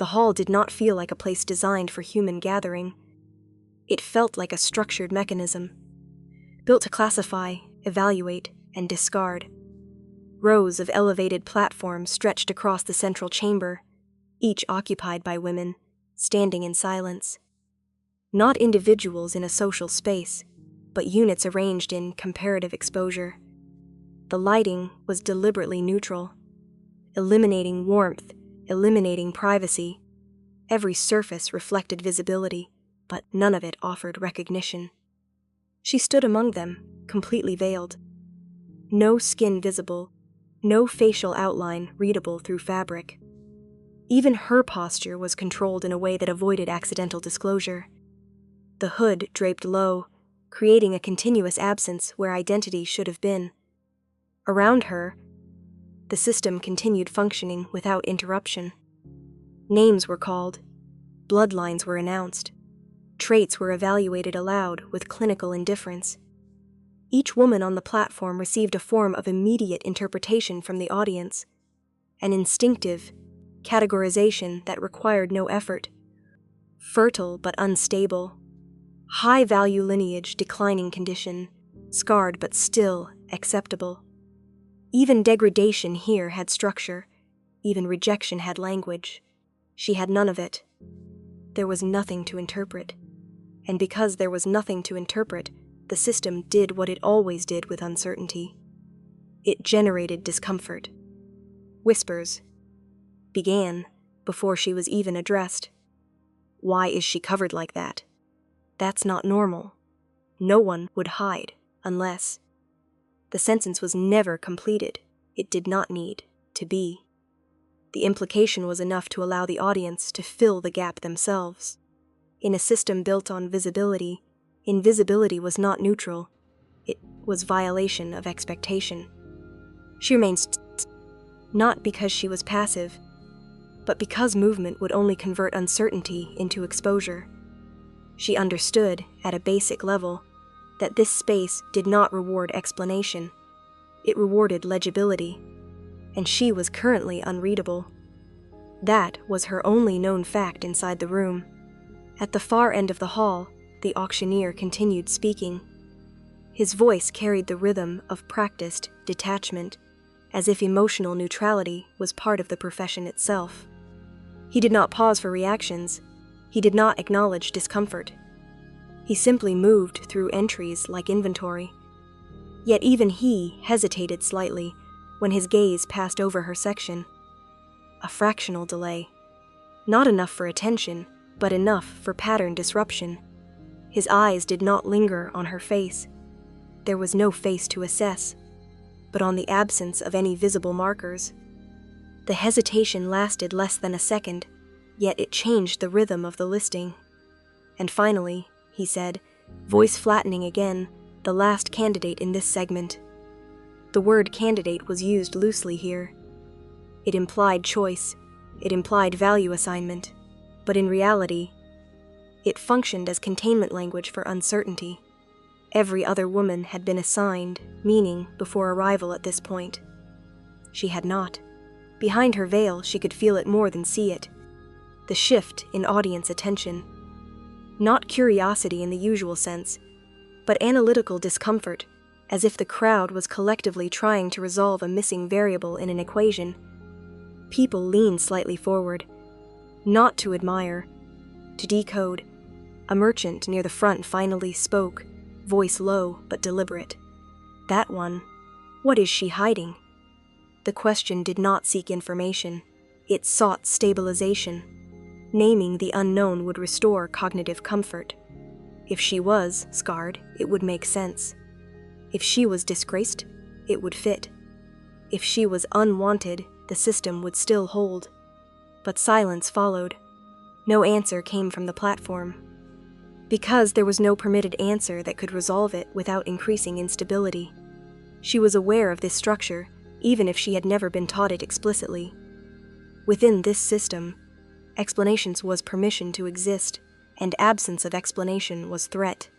The hall did not feel like a place designed for human gathering. It felt like a structured mechanism, built to classify, evaluate, and discard. Rows of elevated platforms stretched across the central chamber, each occupied by women, standing in silence. Not individuals in a social space, but units arranged in comparative exposure. The lighting was deliberately neutral, eliminating warmth, eliminating privacy. Every surface reflected visibility, but none of it offered recognition. She stood among them, completely veiled. No skin visible, no facial outline readable through fabric. Even her posture was controlled in a way that avoided accidental disclosure. The hood draped low, creating a continuous absence where identity should have been. Around her, the system continued functioning without interruption. Names were called, bloodlines were announced, traits were evaluated aloud with clinical indifference. Each woman on the platform received a form of immediate interpretation from the audience, an instinctive categorization that required no effort. Fertile but unstable, high-value lineage, declining condition, scarred but still acceptable. Even degradation here had structure, even rejection had language. She had none of it. There was nothing to interpret. And because there was nothing to interpret, the system did what it always did with uncertainty. It generated discomfort. Whispers began before she was even addressed. Why is she covered like that? That's not normal. No one would hide unless. The sentence was never completed. It did not need to be. The implication was enough to allow the audience to fill the gap themselves. In a system built on visibility, invisibility was not neutral. It was violation of expectation. She remained not because she was passive, but because movement would only convert uncertainty into exposure. She understood, at a basic level, that this space did not reward explanation. It rewarded legibility, and she was currently unreadable. That was her only known fact inside the room. At the far end of the hall, the auctioneer continued speaking. His voice carried the rhythm of practiced detachment, as if emotional neutrality was part of the profession itself. He did not pause for reactions. He did not acknowledge discomfort. He simply moved through entries like inventory. Yet even he hesitated slightly when his gaze passed over her section. A fractional delay. Not enough for attention, but enough for pattern disruption. His eyes did not linger on her face. There was no face to assess, but on the absence of any visible markers. The hesitation lasted less than a second, yet it changed the rhythm of the listing. And finally, he said, voice flattening again, the last candidate in this segment. The word candidate was used loosely here. It implied choice, it implied value assignment, but in reality, it functioned as containment language for uncertainty. Every other woman had been assigned meaning before arrival at this point. She had not. Behind her veil, she could feel it more than see it. The shift in audience attention. Not curiosity in the usual sense, but analytical discomfort, as if the crowd was collectively trying to resolve a missing variable in an equation. People leaned slightly forward, not to admire, to decode. A merchant near the front finally spoke, voice low but deliberate. That one. What is she hiding? The question did not seek information. It sought stabilization. Naming the unknown would restore cognitive comfort. If she was scarred, it would make sense. If she was disgraced, it would fit. If she was unwanted, the system would still hold. But silence followed. No answer came from the platform. Because there was no permitted answer that could resolve it without increasing instability. She was aware of this structure, even if she had never been taught it explicitly. Within this system, explanations was permission to exist, and absence of explanation was threat.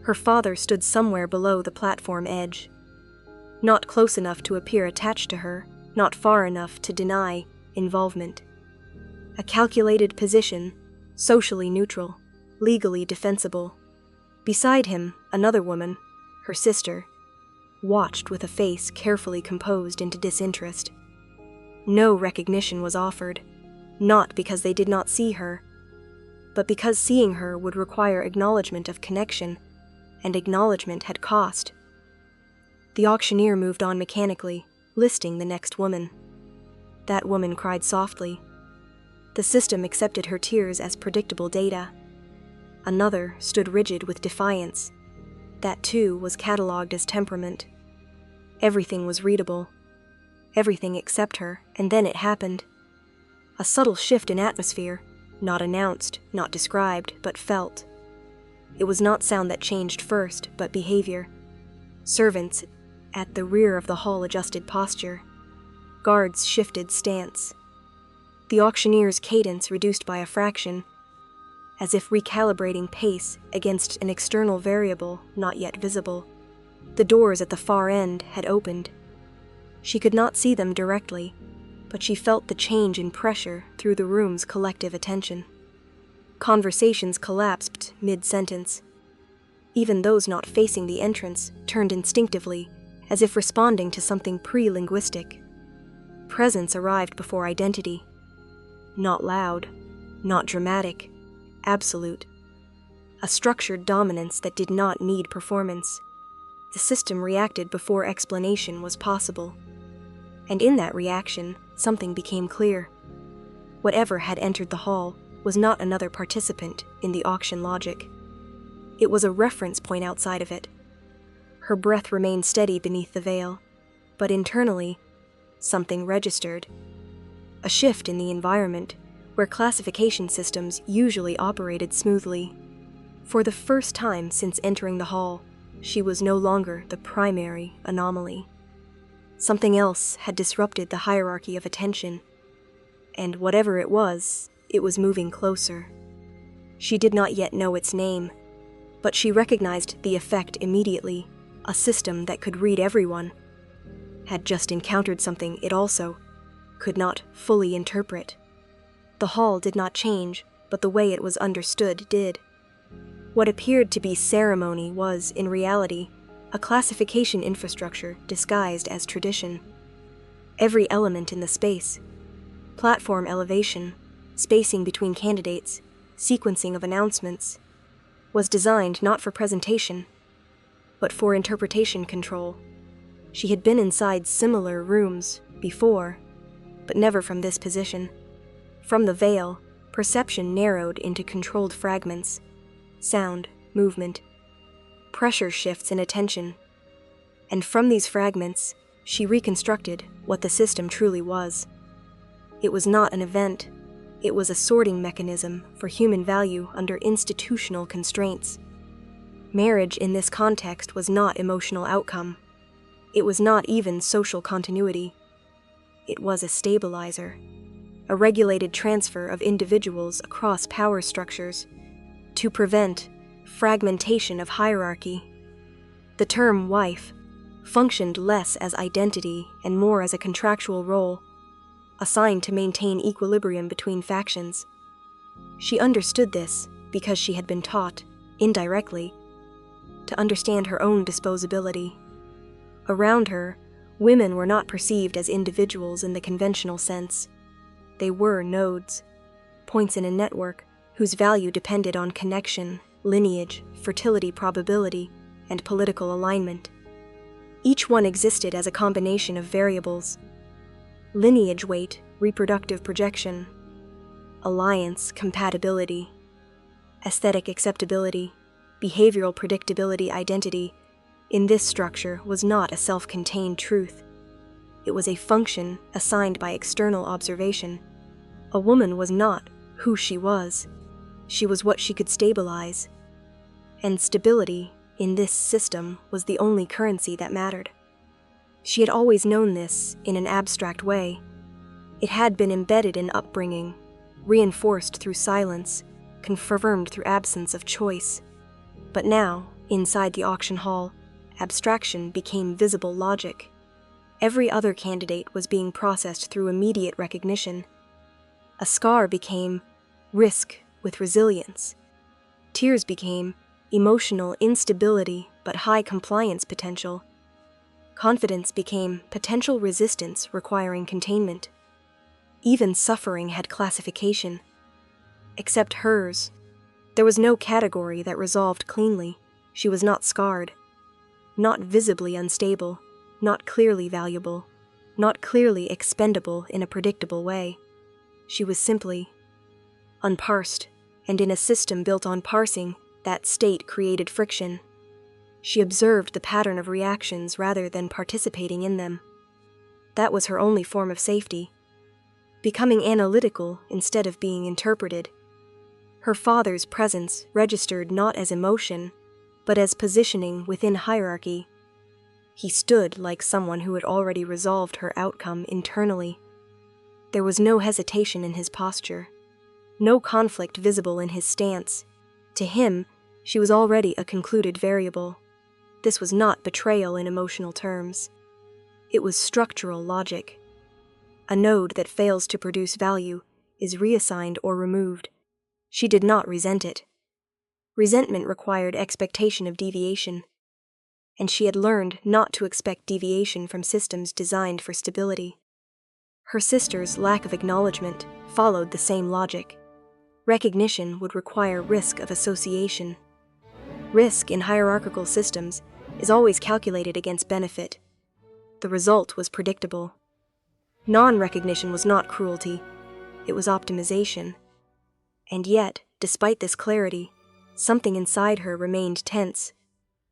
Her father stood somewhere below the platform edge. Not close enough to appear attached to her, not far enough to deny involvement. A calculated position, socially neutral, legally defensible. Beside him, another woman, her sister, watched with a face carefully composed into disinterest. No recognition was offered, not because they did not see her, but because seeing her would require acknowledgement of connection, and acknowledgement had cost. The auctioneer moved on mechanically, listing the next woman. That woman cried softly. The system accepted her tears as predictable data. Another stood rigid with defiance. That too was catalogued as temperament. Everything was readable. Everything except her, and then it happened. A subtle shift in atmosphere, not announced, not described, but felt. It was not sound that changed first, but behavior. Servants at the rear of the hall adjusted posture. Guards shifted stance. The auctioneer's cadence reduced by a fraction, as if recalibrating pace against an external variable not yet visible. The doors at the far end had opened. She could not see them directly, but she felt the change in pressure through the room's collective attention. Conversations collapsed mid-sentence. Even those not facing the entrance turned instinctively, as if responding to something pre-linguistic. Presence arrived before identity. Not loud, not dramatic, absolute. A structured dominance that did not need performance. The system reacted before explanation was possible. And in that reaction, something became clear. Whatever had entered the hall was not another participant in the auction logic. It was a reference point outside of it. Her breath remained steady beneath the veil, but internally, something registered. A shift in the environment, where classification systems usually operated smoothly. For the first time since entering the hall, she was no longer the primary anomaly. Something else had disrupted the hierarchy of attention, and whatever it was moving closer. She did not yet know its name, but she recognized the effect immediately. A system that could read everyone had just encountered something it also could not fully interpret. The hall did not change, but the way it was understood did. What appeared to be ceremony was, in reality, a classification infrastructure disguised as tradition. Every element in the space, platform elevation, spacing between candidates, sequencing of announcements, was designed not for presentation, but for interpretation control. She had been inside similar rooms before, but never from this position. From the veil, perception narrowed into controlled fragments. Sound, movement, pressure shifts in attention. And from these fragments, she reconstructed what the system truly was. It was not an event. It was a sorting mechanism for human value under institutional constraints. Marriage in this context was not emotional outcome. It was not even social continuity. It was a stabilizer, a regulated transfer of individuals across power structures to prevent fragmentation of hierarchy. The term wife functioned less as identity and more as a contractual role, assigned to maintain equilibrium between factions. She understood this because she had been taught, indirectly, to understand her own disposability. Around her, women were not perceived as individuals in the conventional sense. They were nodes, points in a network whose value depended on connection, lineage, fertility probability, and political alignment. Each one existed as a combination of variables: lineage weight, reproductive projection, alliance compatibility, aesthetic acceptability, behavioral predictability. Identity in this structure was not a self-contained truth. It was a function assigned by external observation. A woman was not who she was. She was what she could stabilize. And stability in this system was the only currency that mattered. She had always known this in an abstract way. It had been embedded in upbringing, reinforced through silence, confirmed through absence of choice. But now, inside the auction hall, abstraction became visible logic. Every other candidate was being processed through immediate recognition. A scar became risk with resilience. Tears became emotional instability but high compliance potential. Confidence became potential resistance requiring containment. Even suffering had classification. Except hers. There was no category that resolved cleanly. She was not scarred. Not visibly unstable. Not clearly valuable. Not clearly expendable in a predictable way. She was simply unparsed, and in a system built on parsing, that state created friction. She observed the pattern of reactions rather than participating in them. That was her only form of safety. Becoming analytical instead of being interpreted. Her father's presence registered not as emotion, but as positioning within hierarchy. He stood like someone who had already resolved her outcome internally. There was no hesitation in his posture, no conflict visible in his stance. To him, she was already a concluded variable. This was not betrayal in emotional terms. It was structural logic. A node that fails to produce value is reassigned or removed. She did not resent it. Resentment required expectation of deviation, and she had learned not to expect deviation from systems designed for stability. Her sister's lack of acknowledgement followed the same logic. Recognition would require risk of association. Risk in hierarchical systems is always calculated against benefit. The result was predictable. Non-recognition was not cruelty, it was optimization. And yet, despite this clarity, something inside her remained tense,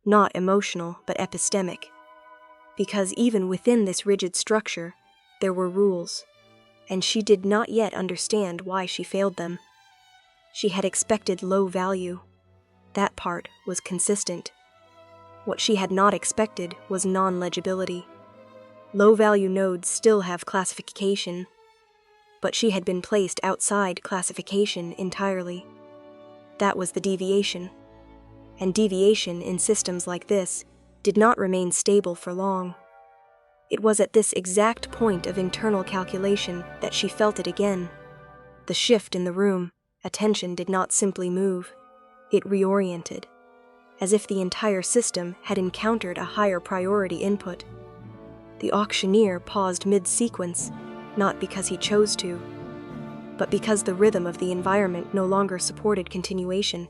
not emotional but epistemic. Because even within this rigid structure, there were rules, and she did not yet understand why she failed them. She had expected low value. That part was consistent. What she had not expected was non-legibility. Low-value nodes still have classification, but she had been placed outside classification entirely. That was the deviation. And deviation in systems like this did not remain stable for long. It was at this exact point of internal calculation that she felt it again. The shift in the room, attention did not simply move. It reoriented, as if the entire system had encountered a higher priority input. The auctioneer paused mid-sequence, not because he chose to, but because the rhythm of the environment no longer supported continuation.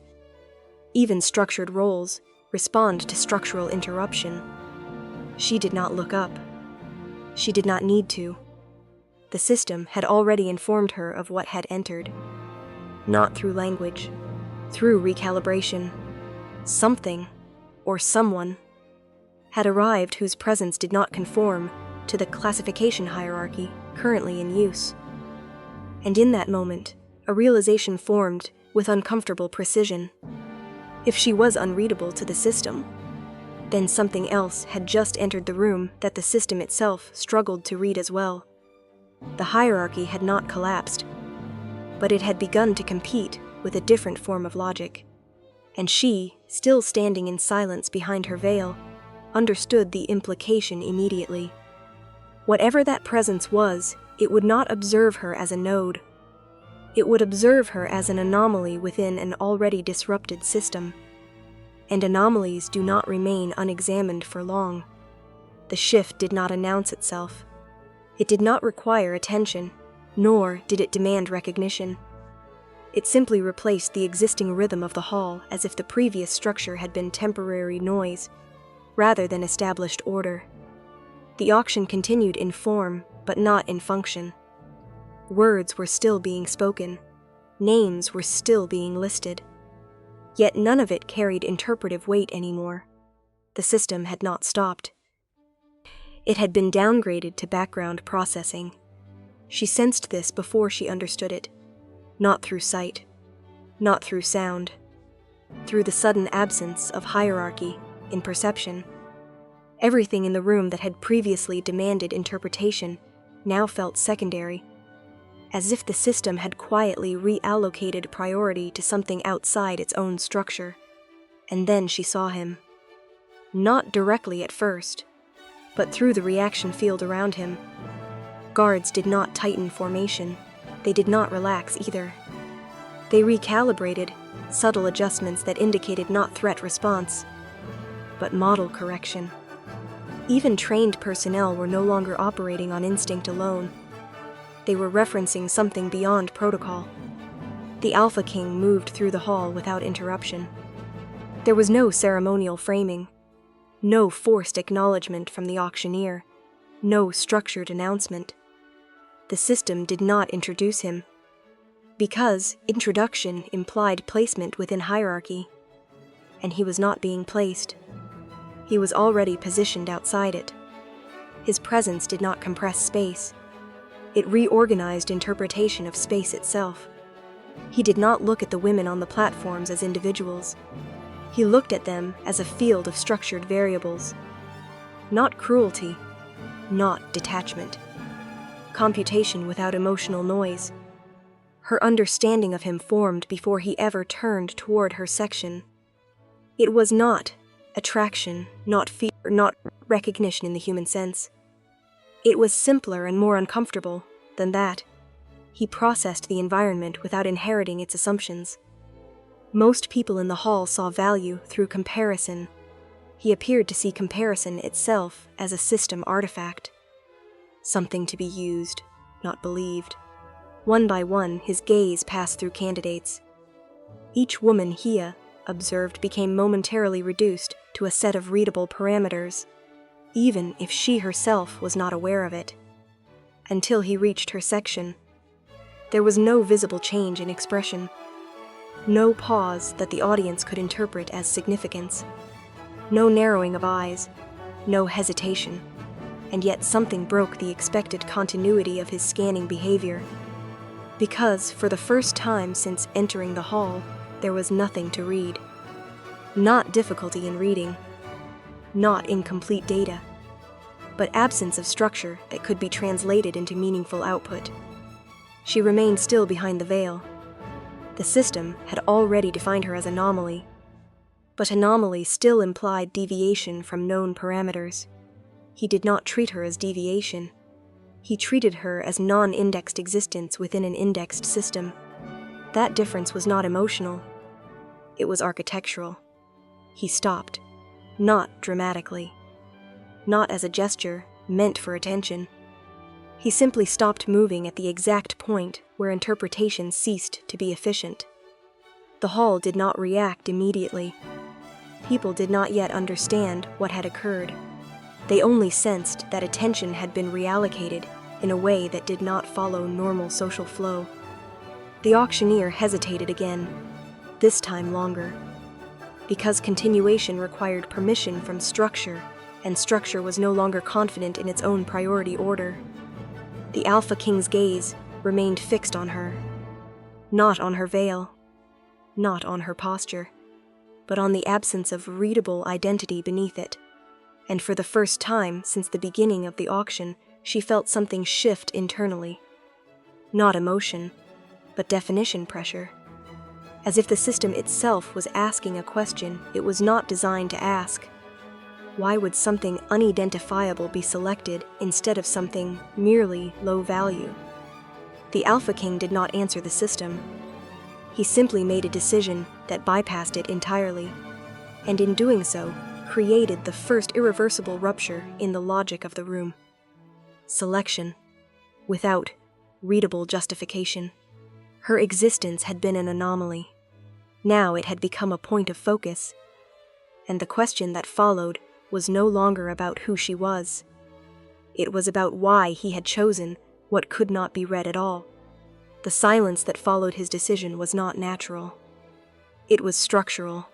Even structured roles respond to structural interruption. She did not look up. She did not need to. The system had already informed her of what had entered. Not through language, through recalibration. Something, or someone, had arrived whose presence did not conform to the classification hierarchy currently in use. And in that moment, a realization formed with uncomfortable precision. If she was unreadable to the system, then something else had just entered the room that the system itself struggled to read as well. The hierarchy had not collapsed, but it had begun to compete with a different form of logic. And she, still standing in silence behind her veil, understood the implication immediately. Whatever that presence was, it would not observe her as a node. It would observe her as an anomaly within an already disrupted system. And anomalies do not remain unexamined for long. The shift did not announce itself. It did not require attention, nor did it demand recognition. It simply replaced the existing rhythm of the hall as if the previous structure had been temporary noise, rather than established order. The auction continued in form, but not in function. Words were still being spoken. Names were still being listed. Yet none of it carried interpretive weight anymore. The system had not stopped. It had been downgraded to background processing. She sensed this before she understood it. Not through sight, not through sound, through the sudden absence of hierarchy in perception. Everything in the room that had previously demanded interpretation now felt secondary, as if the system had quietly reallocated priority to something outside its own structure. And then she saw him. Not directly at first, but through the reaction field around him. Guards did not tighten formation. They did not relax either. They recalibrated, subtle adjustments that indicated not threat response, but model correction. Even trained personnel were no longer operating on instinct alone. They were referencing something beyond protocol. The Alpha King moved through the hall without interruption. There was no ceremonial framing, no forced acknowledgement from the auctioneer, no structured announcement. The system did not introduce him, because introduction implied placement within hierarchy, and he was not being placed. He was already positioned outside it. His presence did not compress space. It reorganized interpretation of space itself. He did not look at the women on the platforms as individuals. He looked at them as a field of structured variables. Not cruelty, not detachment. Computation without emotional noise. Her understanding of him formed before he ever turned toward her section. It was not attraction, not fear, not recognition in the human sense. It was simpler and more uncomfortable than that. He processed the environment without inheriting its assumptions. Most people in the hall saw value through comparison. He appeared to see comparison itself as a system artifact. Something to be used, not believed. One by one, his gaze passed through candidates. Each woman he observed became momentarily reduced to a set of readable parameters, even if she herself was not aware of it. Until he reached her section, there was no visible change in expression, no pause that the audience could interpret as significance, no narrowing of eyes, no hesitation, and yet something broke the expected continuity of his scanning behavior. Because, for the first time since entering the hall, there was nothing to read. Not difficulty in reading, not incomplete data, but absence of structure that could be translated into meaningful output. She remained still behind the veil. The system had already defined her as anomaly, but anomaly still implied deviation from known parameters. He did not treat her as deviation. He treated her as non-indexed existence within an indexed system. That difference was not emotional. It was architectural. He stopped, not dramatically, not as a gesture meant for attention. He simply stopped moving at the exact point where interpretation ceased to be efficient. The hall did not react immediately. People did not yet understand what had occurred. They only sensed that attention had been reallocated in a way that did not follow normal social flow. The auctioneer hesitated again, this time longer, because continuation required permission from structure, and structure was no longer confident in its own priority order. The Alpha King's gaze remained fixed on her, not on her veil, not on her posture, but on the absence of readable identity beneath it. And for the first time since the beginning of the auction, she felt something shift internally. Not emotion, but definition pressure. As if the system itself was asking a question it was not designed to ask. Why would something unidentifiable be selected instead of something merely low value? The Alpha King did not answer the system. He simply made a decision that bypassed it entirely, and in doing so, created the first irreversible rupture in the logic of the room. Selection, without readable justification. Her existence had been an anomaly. Now it had become a point of focus, and the question that followed was no longer about who she was. It was about why he had chosen what could not be read at all. The silence that followed his decision was not natural. It was structural,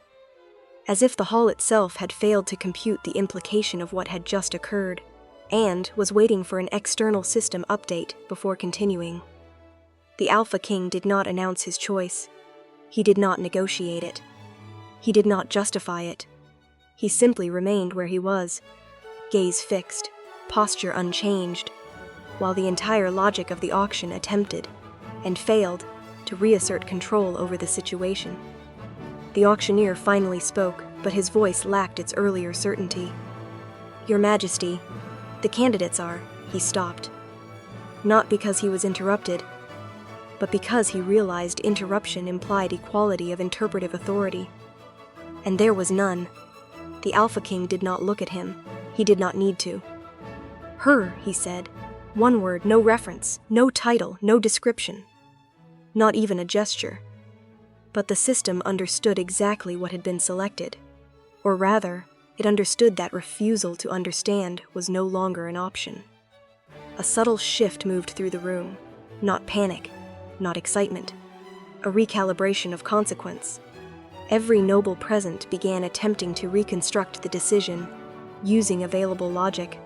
as if the hall itself had failed to compute the implication of what had just occurred, and was waiting for an external system update before continuing. The Alpha King did not announce his choice. He did not negotiate it. He did not justify it. He simply remained where he was, gaze fixed, posture unchanged, while the entire logic of the auction attempted, and failed, to reassert control over the situation. The auctioneer finally spoke, but his voice lacked its earlier certainty. "Your Majesty, the candidates are," he stopped. Not because he was interrupted, but because he realized interruption implied equality of interpretive authority. And there was none. The Alpha King did not look at him. He did not need to. Her, he said. One word, no reference, no title, no description. Not even a gesture. But the system understood exactly what had been selected. Or rather, it understood that refusal to understand was no longer an option. A subtle shift moved through the room. Not panic, not excitement. A recalibration of consequence. Every noble present began attempting to reconstruct the decision, using available logic.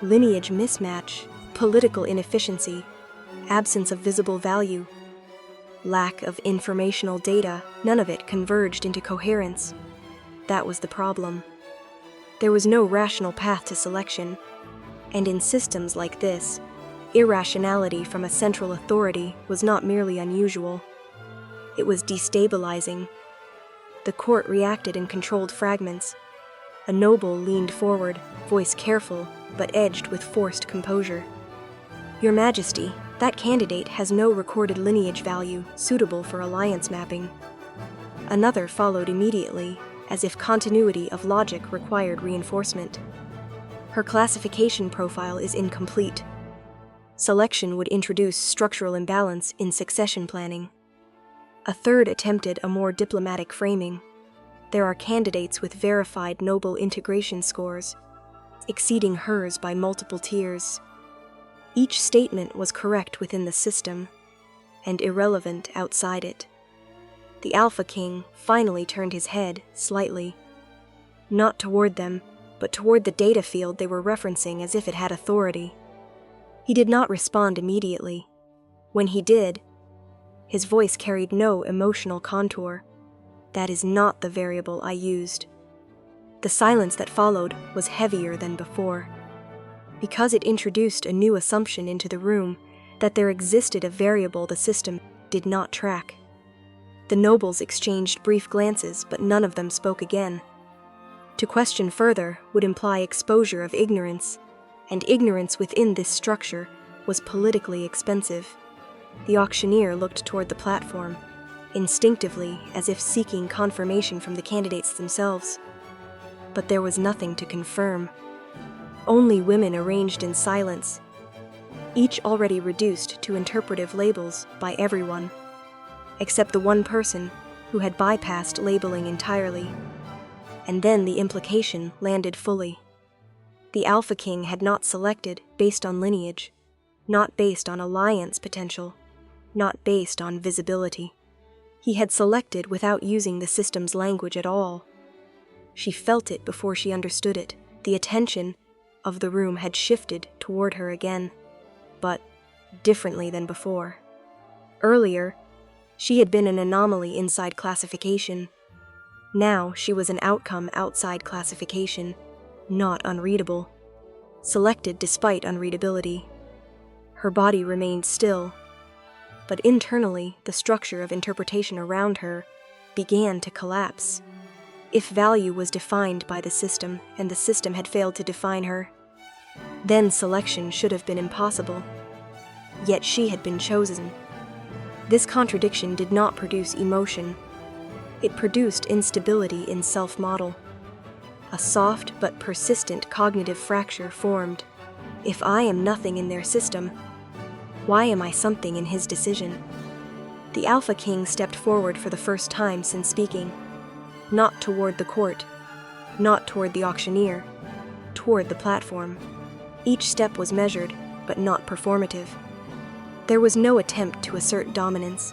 Lineage mismatch, political inefficiency, absence of visible value, lack of informational data, none of it converged into coherence. That was the problem. There was no rational path to selection, and in systems like this, irrationality from a central authority was not merely unusual. It was destabilizing. The court reacted in controlled fragments. A noble leaned forward, voice careful, but edged with forced composure. Your Majesty, that candidate has no recorded lineage value suitable for alliance mapping. Another followed immediately, as if continuity of logic required reinforcement. Her classification profile is incomplete. Selection would introduce structural imbalance in succession planning. A third attempted a more diplomatic framing. There are candidates with verified noble integration scores, exceeding hers by multiple tiers. Each statement was correct within the system, and irrelevant outside it. The Alpha King finally turned his head slightly, not toward them, but toward the data field they were referencing as if it had authority. He did not respond immediately. When he did, his voice carried no emotional contour. That is not the variable I used. The silence that followed was heavier than before, because it introduced a new assumption into the room that there existed a variable the system did not track. The nobles exchanged brief glances, but none of them spoke again. To question further would imply exposure of ignorance, and ignorance within this structure was politically expensive. The auctioneer looked toward the platform, instinctively, as if seeking confirmation from the candidates themselves. But there was nothing to confirm. Only women arranged in silence, each already reduced to interpretive labels by everyone, except the one person who had bypassed labeling entirely. And then the implication landed fully. The Alpha King had not selected based on lineage, not based on alliance potential, not based on visibility. He had selected without using the system's language at all. She felt it before she understood it. The attention of the room had shifted toward her again, but differently than before. Earlier, she had been an anomaly inside classification. Now she was an outcome outside classification, not unreadable. Selected despite unreadability. Her body remained still, but internally the structure of interpretation around her began to collapse. If value was defined by the system and the system had failed to define her, then selection should have been impossible. Yet she had been chosen. This contradiction did not produce emotion. It produced instability in self-model. A soft but persistent cognitive fracture formed. If I am nothing in their system, why am I something in his decision? The Alpha King stepped forward for the first time since speaking. Not toward the court, not toward the auctioneer, toward the platform. Each step was measured, but not performative. There was no attempt to assert dominance.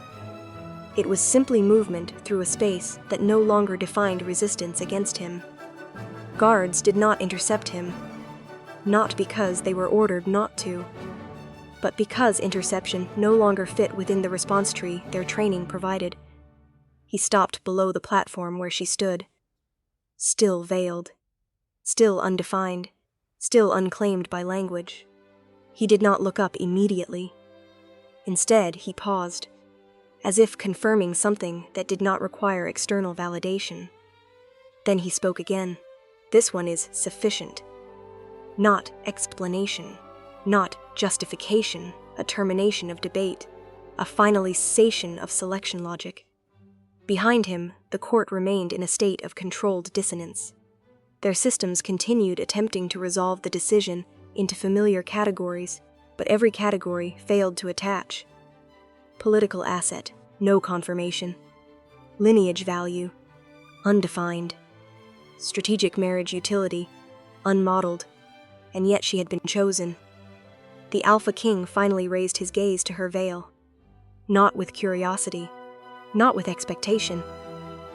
It was simply movement through a space that no longer defined resistance against him. Guards did not intercept him, not because they were ordered not to, but because interception no longer fit within the response tree their training provided. He stopped below the platform where she stood, still veiled, still undefined, still unclaimed by language. He did not look up immediately. Instead, he paused, as if confirming something that did not require external validation. Then he spoke again. This one is sufficient. Not explanation, not justification, a termination of debate. a finalization of selection logic. Behind him, the court remained in a state of controlled dissonance. Their systems continued attempting to resolve the decision into familiar categories, but every category failed to attach. Political asset, no confirmation. Lineage value, undefined. Strategic marriage utility, unmodeled. And yet she had been chosen. The Alpha King finally raised his gaze to her veil. Not with curiosity, not with expectation,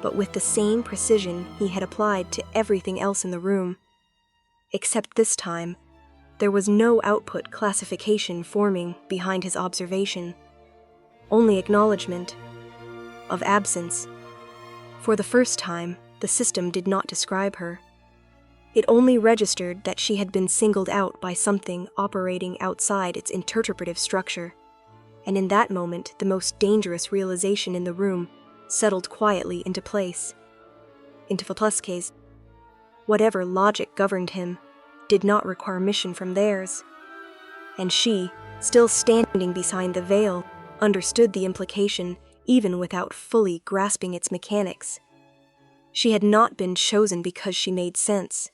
but with the same precision he had applied to everything else in the room. Except this time, there was no output classification forming behind his observation, only acknowledgement of absence. For the first time, the system did not describe her. It only registered that she had been singled out by something operating outside its interpretive structure. And in that moment, the most dangerous realization in the room settled quietly into place. Into Vapluske's. Whatever logic governed him did not require mission from theirs. And she, still standing behind the veil, understood the implication even without fully grasping its mechanics. She had not been chosen because she made sense.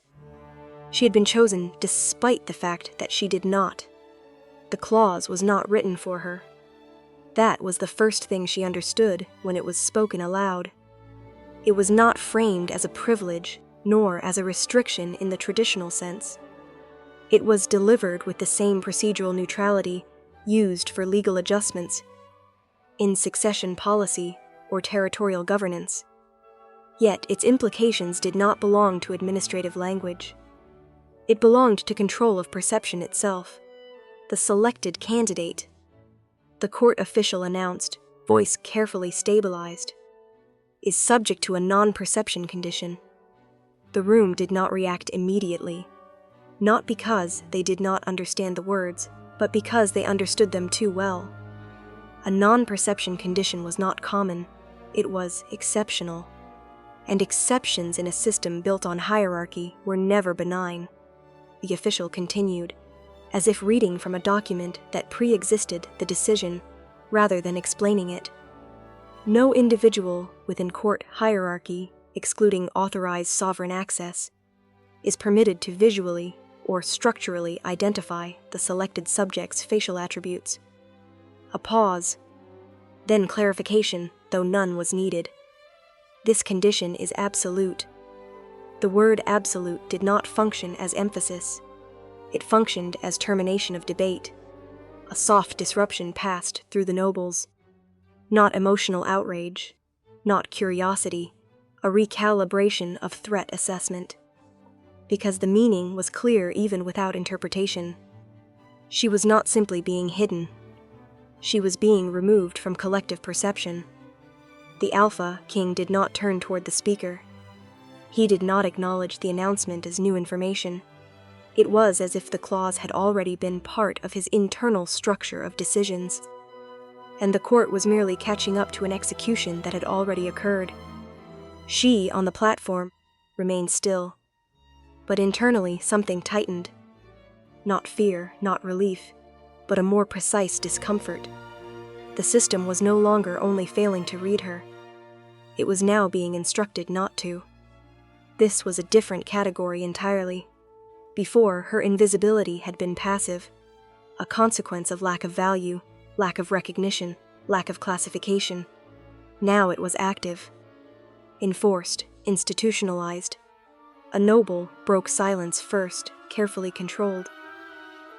She had been chosen despite the fact that she did not. The clause was not written for her. That was the first thing she understood when it was spoken aloud. It was not framed as a privilege, nor as a restriction in the traditional sense. It was delivered with the same procedural neutrality used for legal adjustments in succession policy or territorial governance. Yet its implications did not belong to administrative language. It belonged to control of perception itself. The selected candidate, the court official announced, voice carefully stabilized, is subject to a non-perception condition. The room did not react immediately, not because they did not understand the words, but because they understood them too well. A non-perception condition was not common, it was exceptional. And exceptions in a system built on hierarchy were never benign. The official continued, as if reading from a document that pre-existed the decision rather than explaining it. No individual within court hierarchy, excluding authorized sovereign access, is permitted to visually or structurally identify the selected subject's facial attributes. A pause, then clarification, though none was needed. This condition is absolute. The word absolute did not function as emphasis. It functioned as termination of debate. A soft disruption passed through the nobles. Not emotional outrage, not curiosity, a recalibration of threat assessment. Because the meaning was clear even without interpretation. She was not simply being hidden. She was being removed from collective perception. The Alpha King did not turn toward the speaker. He did not acknowledge the announcement as new information. It was as if the clause had already been part of his internal structure of decisions, and the court was merely catching up to an execution that had already occurred. She, on the platform, remained still, but internally something tightened. Not fear, not relief, but a more precise discomfort. The system was no longer only failing to read her. It was now being instructed not to. This was a different category entirely. Before, her invisibility had been passive, a consequence of lack of value, lack of recognition, lack of classification. Now it was active, enforced, institutionalized. A noble broke silence first, carefully controlled.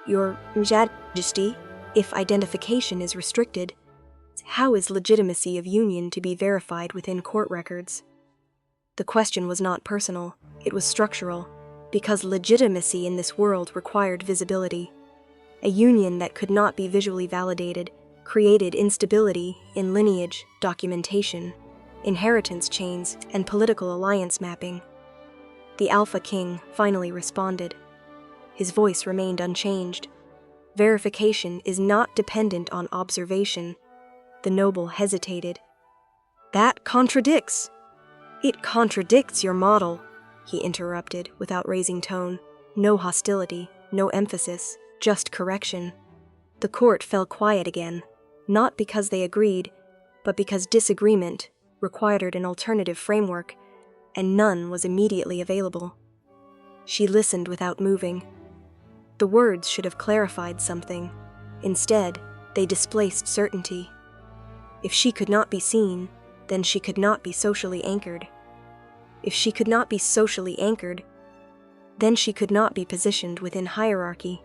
Your Majesty, if identification is restricted, how is legitimacy of union to be verified within court records? The question was not personal, it was structural, because legitimacy in this world required visibility. A union that could not be visually validated created instability in lineage, documentation, inheritance chains, and political alliance mapping. The Alpha King finally responded. His voice remained unchanged. Verification is not dependent on observation. The noble hesitated. That contradicts. It contradicts your model, he interrupted without raising tone. No hostility, no emphasis, just correction. The court fell quiet again. not because they agreed, but because disagreement required an alternative framework, and none was immediately available. She listened without moving. The words should have clarified something. Instead, they displaced certainty. If she could not be seen, then she could not be socially anchored. If she could not be socially anchored, then she could not be positioned within hierarchy.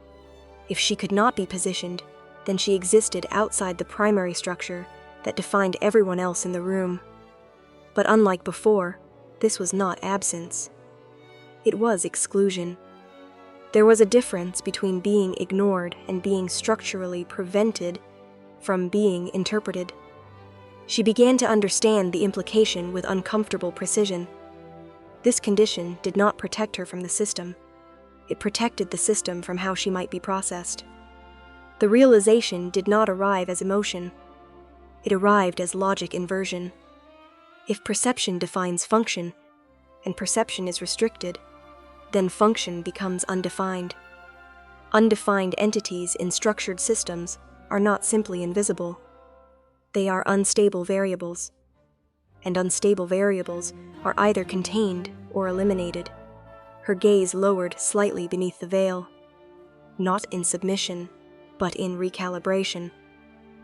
If she could not be positioned, then she existed outside the primary structure that defined everyone else in the room. But unlike before, this was not absence. It was exclusion. There was a difference between being ignored and being structurally prevented from being interpreted. She began to understand the implication with uncomfortable precision. This condition did not protect her from the system. It protected the system from how she might be processed. The realization did not arrive as emotion. It arrived as logic inversion. If perception defines function, and perception is restricted, then function becomes undefined. Undefined entities in structured systems are not simply invisible. They are unstable variables, and unstable variables are either contained or eliminated. Her gaze lowered slightly beneath the veil, not in submission, but in recalibration.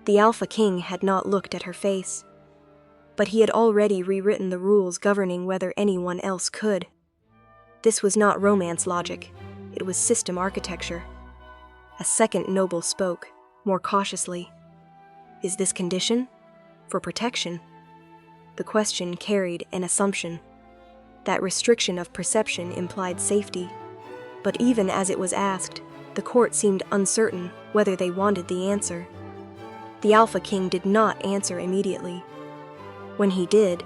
The Alpha King had not looked at her face, but he had already rewritten the rules governing whether anyone else could. This was not romance logic, it was system architecture. A second noble spoke, more cautiously. Is this condition? For protection? The question carried an assumption. That restriction of perception implied safety. But even as it was asked, the court seemed uncertain whether they wanted the answer. The Alpha King did not answer immediately. When he did,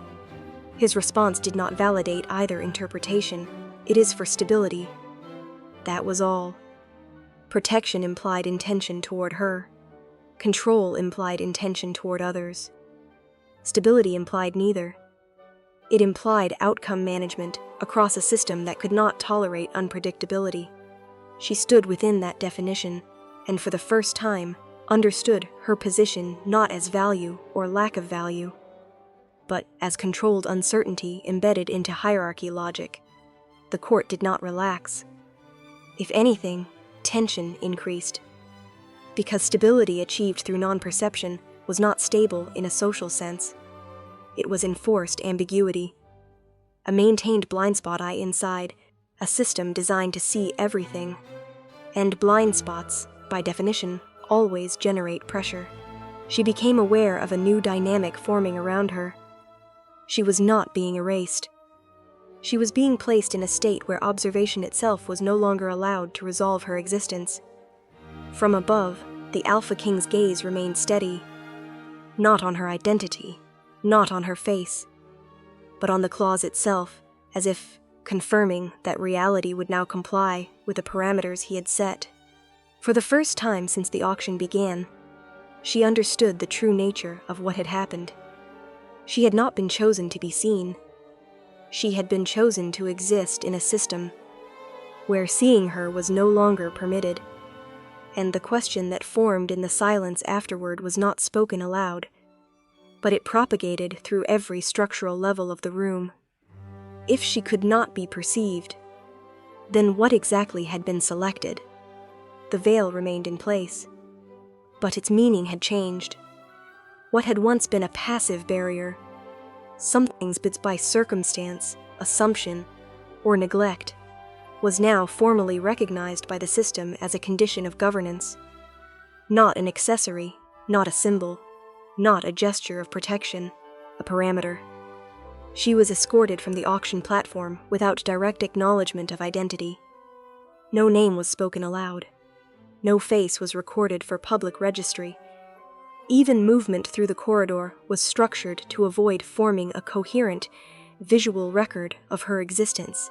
his response did not validate either interpretation. It is for stability. That was all. Protection implied intention toward her. Control implied intention toward others. Stability implied neither. It implied outcome management across a system that could not tolerate unpredictability. She stood within that definition, and for the first time, understood her position not as value or lack of value, but as controlled uncertainty embedded into hierarchy logic. The court did not relax. If anything, tension increased. Because stability achieved through non-perception was not stable in a social sense. It was enforced ambiguity. A maintained blind spot eye inside, a system designed to see everything. And blind spots, by definition, always generate pressure. She became aware of a new dynamic forming around her. She was not being erased. She was being placed in a state where observation itself was no longer allowed to resolve her existence. From above, the Alpha King's gaze remained steady, not on her identity, not on her face, but on the clause itself, as if confirming that reality would now comply with the parameters he had set. For the first time since the auction began, she understood the true nature of what had happened. She had not been chosen to be seen. She had been chosen to exist in a system where seeing her was no longer permitted, and the question that formed in the silence afterward was not spoken aloud, but it propagated through every structural level of the room. If she could not be perceived, then what exactly had been selected? The veil remained in place, but its meaning had changed. What had once been a passive barrier, something built by circumstance, assumption, or neglect, was now formally recognized by the system as a condition of governance. Not an accessory, not a symbol, not a gesture of protection, a parameter. She was escorted from the auction platform without direct acknowledgement of identity. No name was spoken aloud. No face was recorded for public registry. Even movement through the corridor was structured to avoid forming a coherent, visual record of her existence.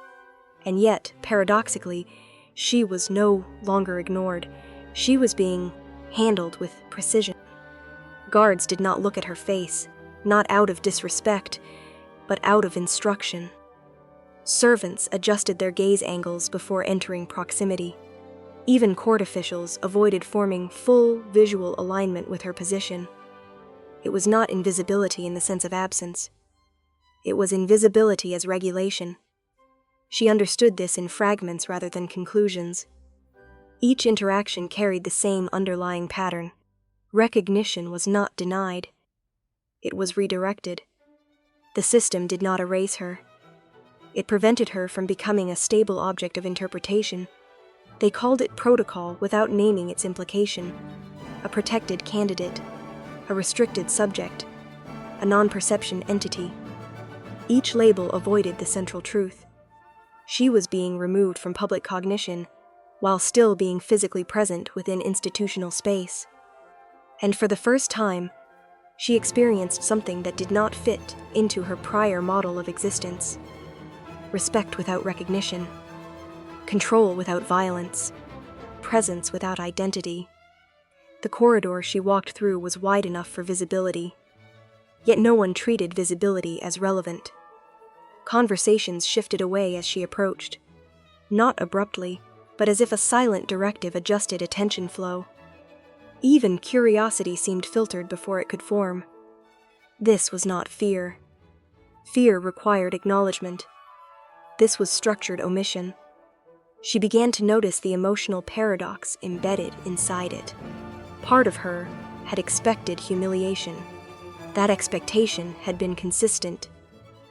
And yet, paradoxically, she was no longer ignored. She was being handled with precision. Guards did not look at her face, not out of disrespect, but out of instruction. Servants adjusted their gaze angles before entering proximity. Even court officials avoided forming full visual alignment with her position. It was not invisibility in the sense of absence. It was invisibility as regulation. She understood this in fragments rather than conclusions. Each interaction carried the same underlying pattern. Recognition was not denied. It was redirected. The system did not erase her. It prevented her from becoming a stable object of interpretation. They called it protocol without naming its implication. A protected candidate, a restricted subject, a non-perception entity. Each label avoided the central truth. She was being removed from public cognition, while still being physically present within institutional space. And for the first time, she experienced something that did not fit into her prior model of existence. Respect without recognition, control without violence, presence without identity. The corridor she walked through was wide enough for visibility, yet no one treated visibility as relevant. Conversations shifted away as she approached, not abruptly, but as if a silent directive adjusted attention flow. Even curiosity seemed filtered before it could form. This was not fear. Fear required acknowledgement. This was structured omission. She began to notice the emotional paradox embedded inside it. Part of her had expected humiliation. That expectation had been consistent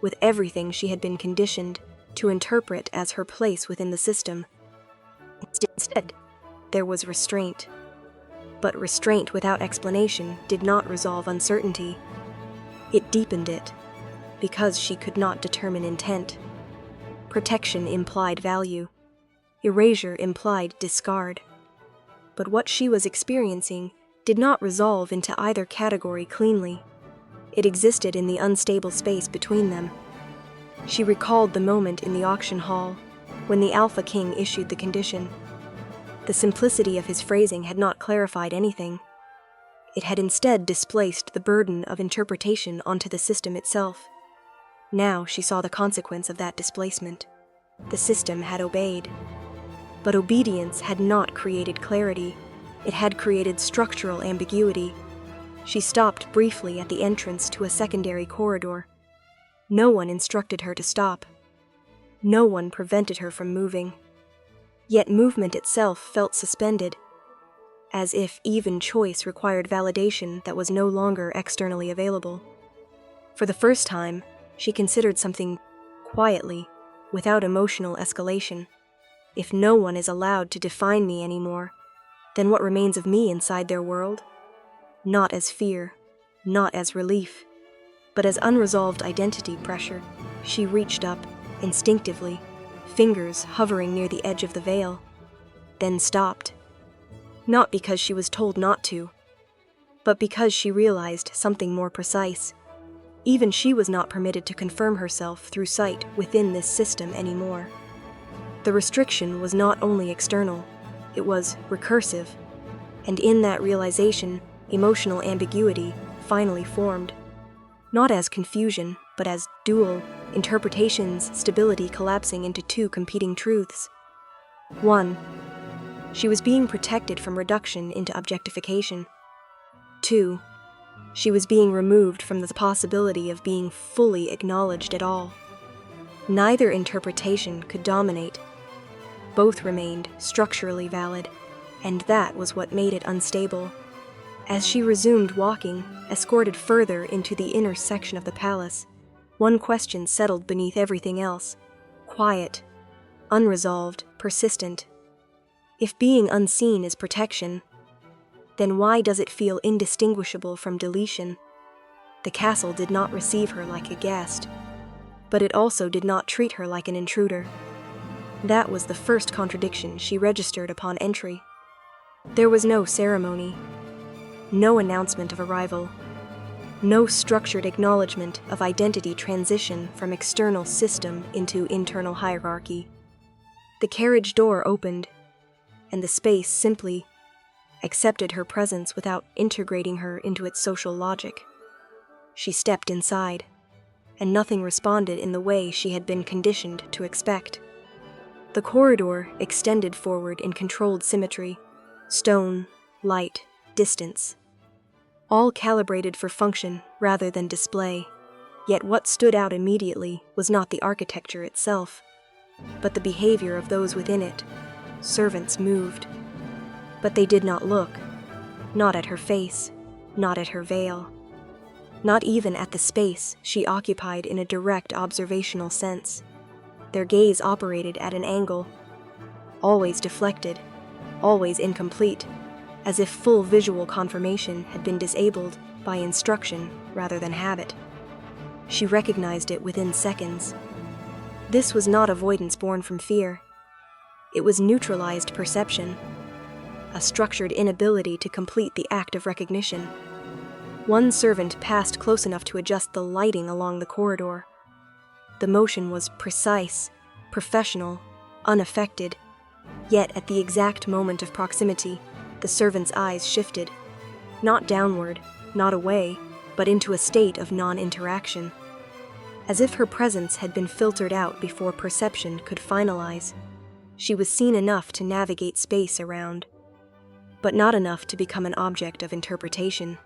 with everything she had been conditioned to interpret as her place within the system. Instead, there was restraint. But restraint without explanation did not resolve uncertainty. It deepened it, because she could not determine intent. Protection implied value. Erasure implied discard. But what she was experiencing did not resolve into either category cleanly. It existed in the unstable space between them. She recalled the moment in the auction hall when the Alpha King issued the condition. The simplicity of his phrasing had not clarified anything. It had instead displaced the burden of interpretation onto the system itself. Now she saw the consequence of that displacement. The system had obeyed. But obedience had not created clarity. It had created structural ambiguity. She stopped briefly at the entrance to a secondary corridor. No one instructed her to stop. No one prevented her from moving. Yet movement itself felt suspended, as if even choice required validation that was no longer externally available. For the first time, she considered something quietly, without emotional escalation. If no one is allowed to define me anymore, then what remains of me inside their world? Not as fear, not as relief, but as unresolved identity pressure. She reached up, instinctively, fingers hovering near the edge of the veil, then stopped. Not because she was told not to, but because she realized something more precise. Even she was not permitted to confirm herself through sight within this system anymore. The restriction was not only external, it was recursive, and in that realization, emotional ambiguity finally formed. Not as confusion, but as dual interpretations, stability collapsing into two competing truths. 1. She was being protected from reduction into objectification. 2. She was being removed from the possibility of being fully acknowledged at all. Neither interpretation could dominate. Both remained structurally valid, and that was what made it unstable. As she resumed walking, escorted further into the inner section of the palace, one question settled beneath everything else. Quiet, unresolved, persistent. If being unseen is protection, then why does it feel indistinguishable from deletion? The castle did not receive her like a guest, but it also did not treat her like an intruder. That was the first contradiction she registered upon entry. There was no ceremony, no announcement of arrival, no structured acknowledgement of identity transition from external system into internal hierarchy. The carriage door opened, and the space simply accepted her presence without integrating her into its social logic. She stepped inside, and nothing responded in the way she had been conditioned to expect. The corridor extended forward in controlled symmetry, stone, light, distance. all calibrated for function rather than display. Yet what stood out immediately was not the architecture itself, but the behavior of those within it. Servants moved, but they did not look, not at her face, not at her veil, not even at the space she occupied in a direct observational sense. Their gaze operated at an angle, always deflected, always incomplete, as if full visual confirmation had been disabled by instruction rather than habit. She recognized it within seconds. This was not avoidance born from fear. It was neutralized perception, a structured inability to complete the act of recognition. One servant passed close enough to adjust the lighting along the corridor. The motion was precise, professional, unaffected, yet at the exact moment of proximity, the servant's eyes shifted, not downward, not away, but into a state of non-interaction, as if her presence had been filtered out before perception could finalize. She was seen enough to navigate space around, but not enough to become an object of interpretation.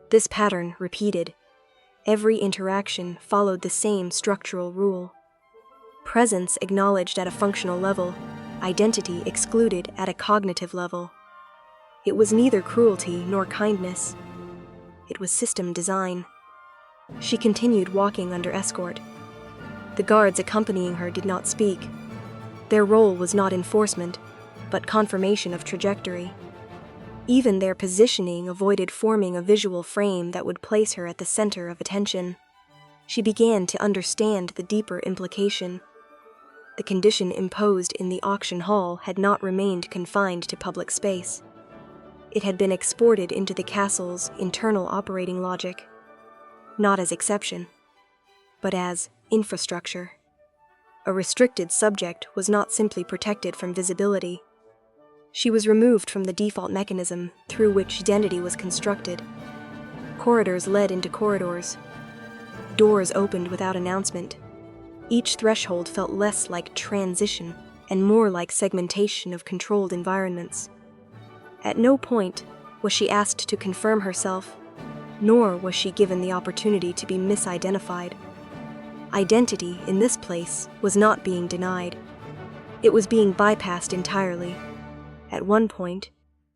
This pattern repeated. Every interaction followed the same structural rule. Presence acknowledged at a functional level, identity excluded at a cognitive level. It was neither cruelty nor kindness. It was system design. She continued walking under escort. The guards accompanying her did not speak. Their role was not enforcement, but confirmation of trajectory. Even their positioning avoided forming a visual frame that would place her at the center of attention. She began to understand the deeper implication. The condition imposed in the auction hall had not remained confined to public space. It had been exported into the castle's internal operating logic, not as exception, but as infrastructure. A restricted subject was not simply protected from visibility. She was removed from the default mechanism through which identity was constructed. Corridors led into corridors. Doors opened without announcement. Each threshold felt less like transition and more like segmentation of controlled environments. At no point was she asked to confirm herself, nor was she given the opportunity to be misidentified. Identity in this place was not being denied. It was being bypassed entirely. At one point,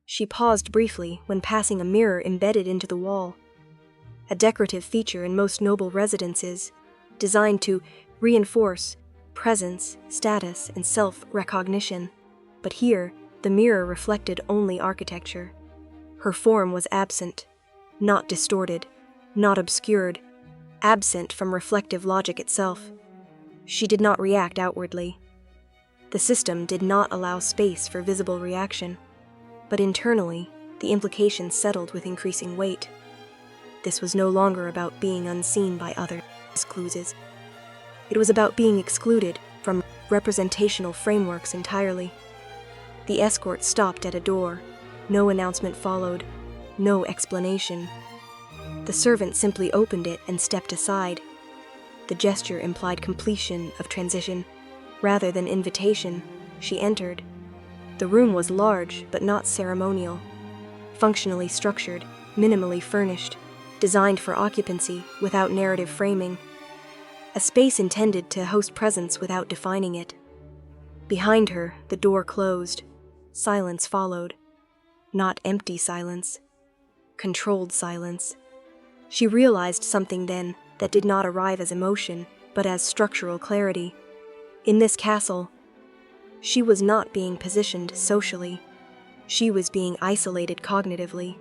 she paused briefly when passing a mirror embedded into the wall, a decorative feature in most noble residences, designed to reinforce presence, status, and self-recognition. But here, the mirror reflected only architecture. Her form was absent, not distorted, not obscured, absent from reflective logic itself. She did not react outwardly. The system did not allow space for visible reaction, but internally, the implications settled with increasing weight. This was no longer about being unseen by other excluses. It was about being excluded from representational frameworks entirely. The escort stopped at a door. No announcement followed, no explanation. The servant simply opened it and stepped aside. The gesture implied completion of transition. Rather than invitation, she entered. The room was large but not ceremonial, functionally structured, minimally furnished, designed for occupancy without narrative framing. A space intended to host presence without defining it. Behind her, the door closed. Silence followed. Not empty silence. Controlled silence. She realized something then that did not arrive as emotion, but as structural clarity. In this castle, she was not being positioned socially. She was being isolated cognitively.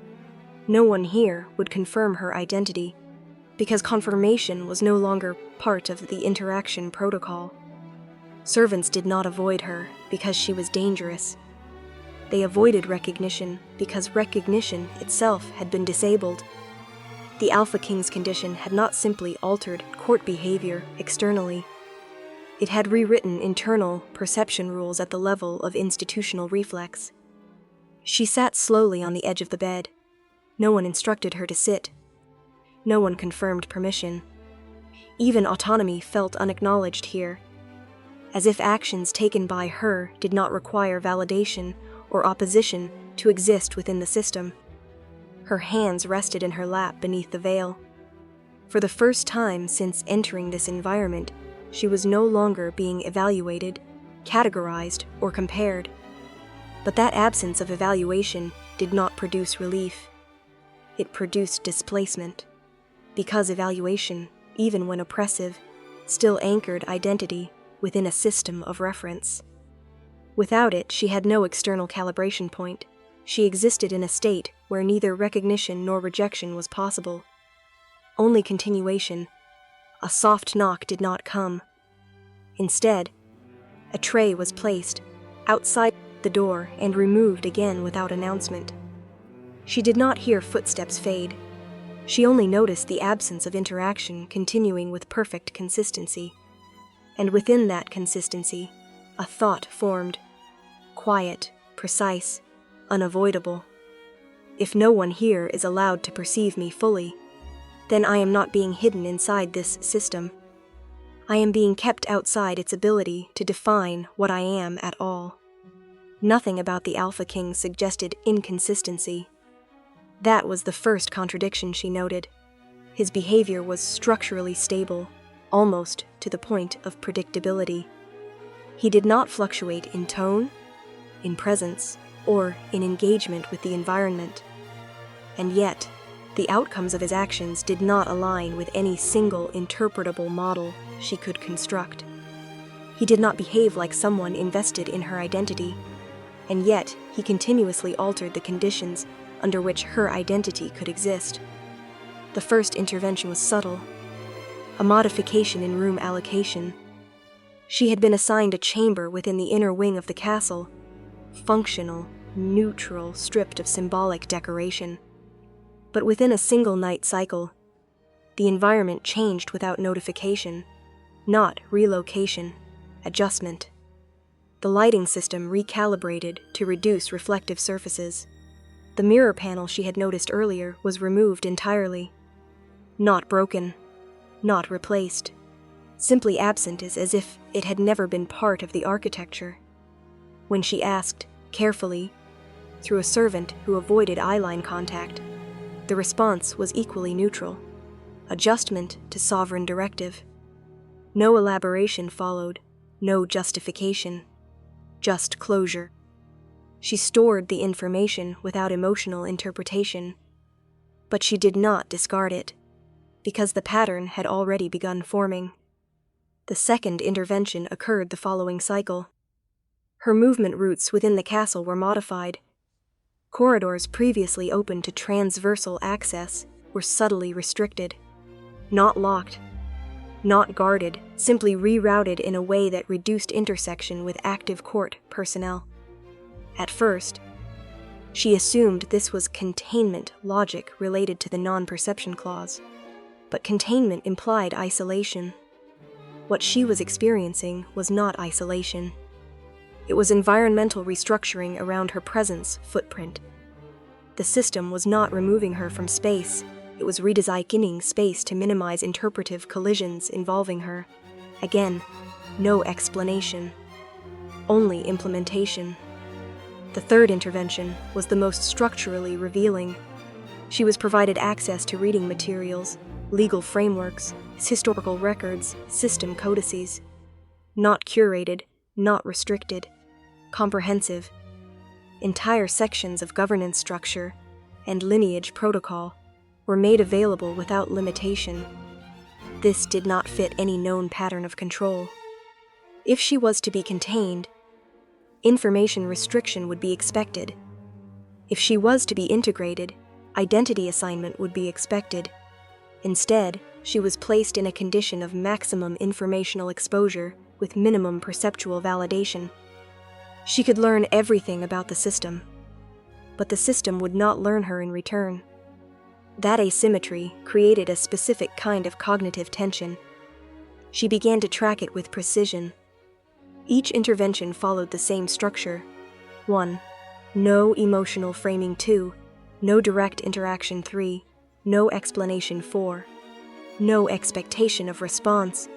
No one here would confirm her identity, because confirmation was no longer part of the interaction protocol. Servants did not avoid her because she was dangerous. They avoided recognition because recognition itself had been disabled. The Alpha King's condition had not simply altered court behavior externally. It had rewritten internal perception rules at the level of institutional reflex. She sat slowly on the edge of the bed. No one instructed her to sit. No one confirmed permission. Even autonomy felt unacknowledged here, as if actions taken by her did not require validation or opposition to exist within the system. Her hands rested in her lap beneath the veil. For the first time since entering this environment, she was no longer being evaluated, categorized, or compared. But that absence of evaluation did not produce relief. It produced displacement, because evaluation, even when oppressive, still anchored identity within a system of reference. Without it, she had no external calibration point. She existed in a state where neither recognition nor rejection was possible. Only continuation. A soft knock did not come. Instead, a tray was placed outside the door and removed again without announcement. She did not hear footsteps fade. She only noticed the absence of interaction continuing with perfect consistency. And within that consistency, a thought formed. Quiet, precise, unavoidable. If no one here is allowed to perceive me fully, then I am not being hidden inside this system. I am being kept outside its ability to define what I am at all. Nothing about the Alpha King suggested inconsistency. That was the first contradiction she noted. His behavior was structurally stable, almost to the point of predictability. He did not fluctuate in tone, in presence, or in engagement with the environment. And yet, the outcomes of his actions did not align with any single interpretable model she could construct. He did not behave like someone invested in her identity, and yet he continuously altered the conditions under which her identity could exist. The first intervention was subtle, a modification in room allocation. She had been assigned a chamber within the inner wing of the castle, functional, neutral, stripped of symbolic decoration. But within a single night cycle, the environment changed without notification, not relocation, adjustment. The lighting system recalibrated to reduce reflective surfaces. The mirror panel she had noticed earlier was removed entirely. Not broken, not replaced. Simply absent as if it had never been part of the architecture. When she asked, carefully, through a servant who avoided eyeline contact, the response was equally neutral. Adjustment to sovereign directive. No elaboration followed, no justification. Just closure. She stored the information without emotional interpretation, but she did not discard it, because the pattern had already begun forming. The second intervention occurred the following cycle. Her movement routes within the castle were modified. Corridors previously open to transversal access were subtly restricted, not locked, not guarded, simply rerouted in a way that reduced intersection with active court personnel. At first, she assumed this was containment logic related to the non-perception clause, but containment implied isolation. What she was experiencing was not isolation. It was environmental restructuring around her presence footprint. The system was not removing her from space, it was redesigning space to minimize interpretive collisions involving her. Again, no explanation, only implementation. The third intervention was the most structurally revealing. She was provided access to reading materials, legal frameworks, historical records, system codices. Not curated, not restricted, comprehensive. Entire sections of governance structure and lineage protocol were made available without limitation. This did not fit any known pattern of control. If she was to be contained, information restriction would be expected. If she was to be integrated, identity assignment would be expected. Instead, she was placed in a condition of maximum informational exposure with minimum perceptual validation. She could learn everything about the system, but the system would not learn her in return. That asymmetry created a specific kind of cognitive tension. She began to track it with precision. Each intervention followed the same structure. 1. No emotional framing. 2. No direct interaction. 3. No explanation. 4. No expectation of response,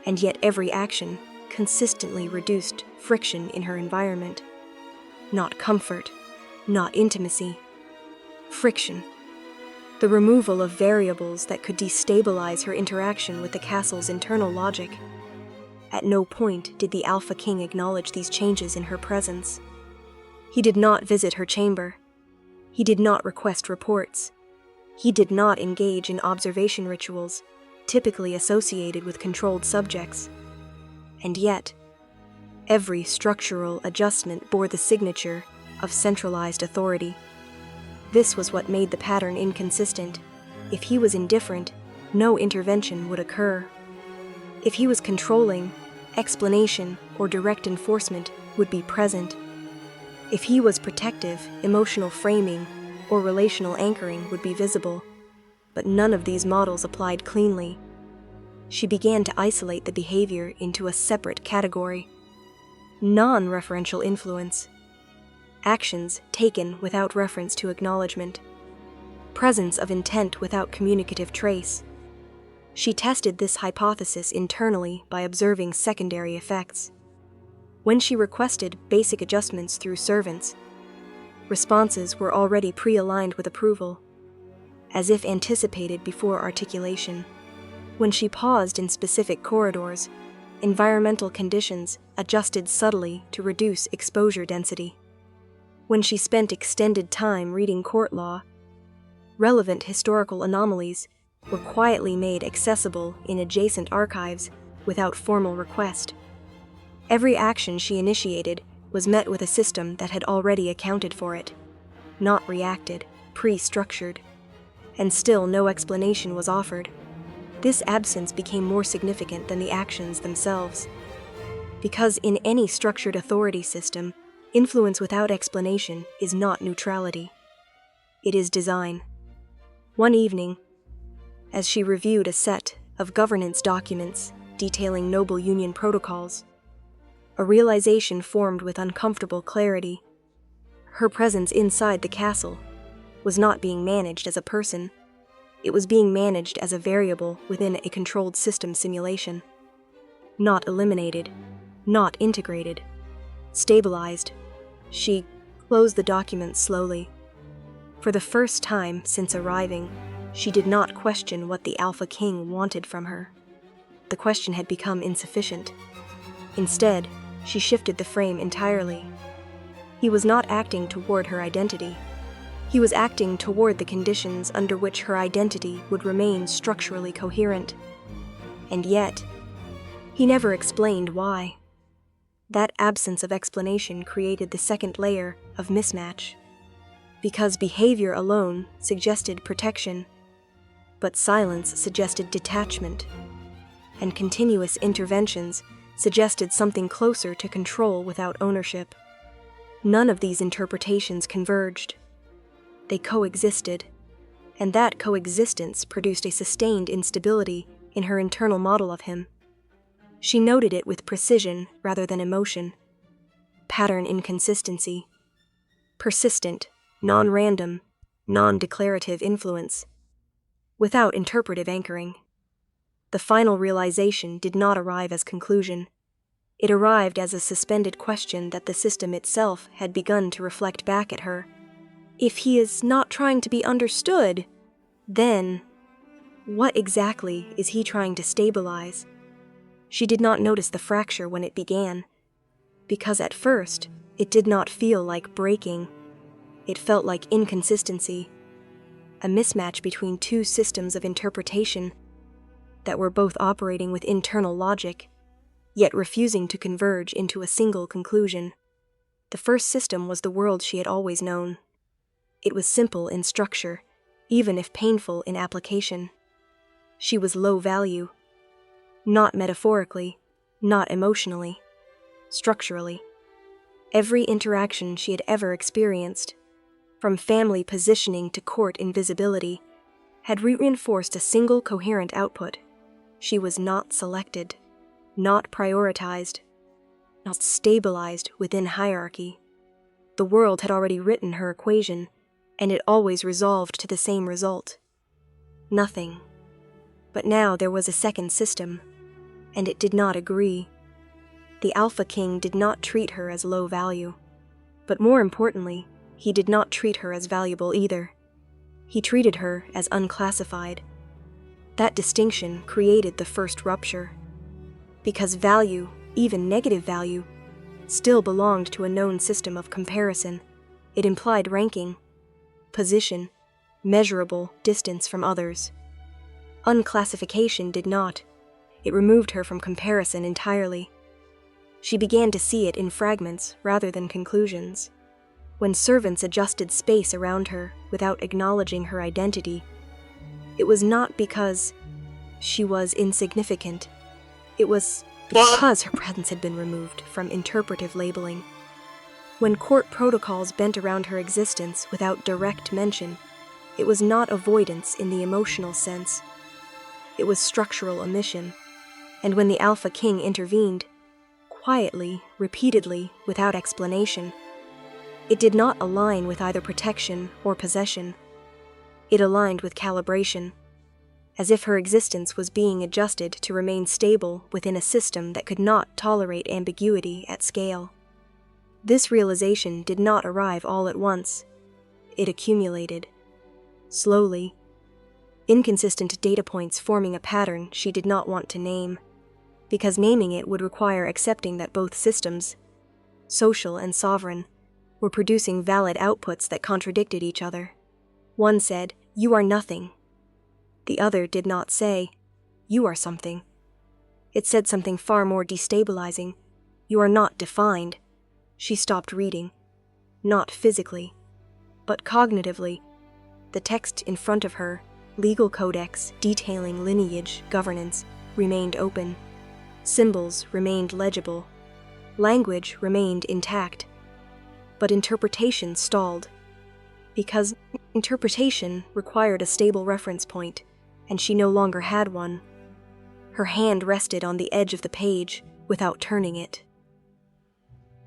and yet every action consistently reduced friction in her environment. Not comfort, not intimacy. Friction, The removal of variables that could destabilize her interaction with the castle's internal logic. At no point did the Alpha King acknowledge these changes in her presence. He did not visit her chamber. He did not request reports. He did not engage in observation rituals, typically associated with controlled subjects. And yet, every structural adjustment bore the signature of centralized authority. This was what made the pattern inconsistent. If he was indifferent, no intervention would occur. If he was controlling, explanation or direct enforcement would be present. If he was protective, emotional framing or relational anchoring would be visible. But none of these models applied cleanly. She began to isolate the behavior into a separate category: non-referential influence. Actions taken without reference to acknowledgement. Presence of intent without communicative trace. She tested this hypothesis internally by observing secondary effects. When she requested basic adjustments through servants, responses were already pre-aligned with approval, as if anticipated before articulation. When she paused in specific corridors, environmental conditions adjusted subtly to reduce exposure density. When she spent extended time reading court law, relevant historical anomalies were quietly made accessible in adjacent archives without formal request. Every action she initiated was met with a system that had already accounted for it, not reacted, pre-structured, and still no explanation was offered. This absence became more significant than the actions themselves. Because in any structured authority system, influence without explanation is not neutrality. It is design. One evening, as she reviewed a set of governance documents detailing Noble Union protocols, a realization formed with uncomfortable clarity. Her presence inside the castle was not being managed as a person. It was being managed as a variable within a controlled system simulation. Not eliminated, not integrated, stabilized. She closed the document slowly. For the first time since arriving, she did not question what the Alpha King wanted from her. The question had become insufficient. Instead, she shifted the frame entirely. He was not acting toward her identity. He was acting toward the conditions under which her identity would remain structurally coherent. And yet, he never explained why. That absence of explanation created the second layer of mismatch. Because behavior alone suggested protection, but silence suggested detachment, and continuous interventions suggested something closer to control without ownership. None of these interpretations converged. They coexisted, and that coexistence produced a sustained instability in her internal model of him. She noted it with precision rather than emotion. Pattern inconsistency. Persistent, non-random, non-declarative influence. Without interpretive anchoring. The final realization did not arrive as conclusion. It arrived as a suspended question that the system itself had begun to reflect back at her. If he is not trying to be understood, then what exactly is he trying to stabilize? She did not notice the fracture when it began, because at first it did not feel like breaking. It felt like inconsistency, a mismatch between two systems of interpretation that were both operating with internal logic, yet refusing to converge into a single conclusion. The first system was the world she had always known. It was simple in structure, even if painful in application. She was low value. Not metaphorically, not emotionally, structurally. Every interaction she had ever experienced, from family positioning to court invisibility, had reinforced a single coherent output. She was not selected, not prioritized, not stabilized within hierarchy. The world had already written her equation, and it always resolved to the same result: nothing. But now there was a second system, and it did not agree. The Alpha King did not treat her as low value, but more importantly, he did not treat her as valuable either. He treated her as unclassified. That distinction created the first rupture. Because value, even negative value, still belonged to a known system of comparison, it implied ranking, position, measurable distance from others. Unclassification did not. It removed her from comparison entirely. She began to see it in fragments rather than conclusions. When servants adjusted space around her without acknowledging her identity, it was not because she was insignificant. It was because her presence had been removed from interpretive labeling. When court protocols bent around her existence without direct mention, it was not avoidance in the emotional sense. It was structural omission. And when the Alpha King intervened, quietly, repeatedly, without explanation, it did not align with either protection or possession. It aligned with calibration, as if her existence was being adjusted to remain stable within a system that could not tolerate ambiguity at scale. This realization did not arrive all at once. It accumulated. Slowly. Inconsistent data points forming a pattern she did not want to name, because naming it would require accepting that both systems, social and sovereign, were producing valid outputs that contradicted each other. One said, "You are nothing." The other did not say, "You are something." It said something far more destabilizing. "You are not defined." She stopped reading. Not physically, but cognitively. The text in front of her, legal codex detailing lineage governance, remained open. Symbols remained legible. Language remained intact. But interpretation stalled. Because interpretation required a stable reference point, and she no longer had one. Her hand rested on the edge of the page without turning it.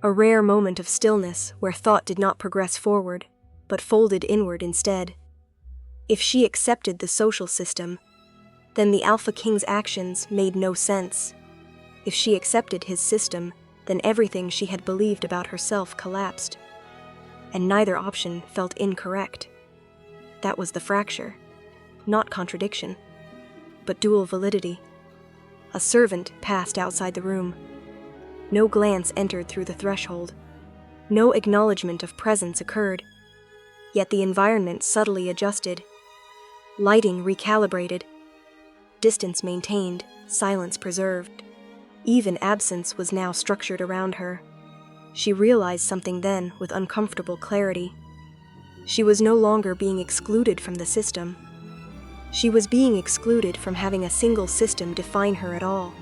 A rare moment of stillness where thought did not progress forward, but folded inward instead. If she accepted the social system, then the Alpha King's actions made no sense. If she accepted his system, then everything she had believed about herself collapsed. And neither option felt incorrect. That was the fracture. Not contradiction, but dual validity. A servant passed outside the room. No glance entered through the threshold. No acknowledgement of presence occurred. Yet the environment subtly adjusted. Lighting recalibrated. Distance maintained, silence preserved. Even absence was now structured around her. She realized something then with uncomfortable clarity. She was no longer being excluded from the system. She was being excluded from having a single system define her at all.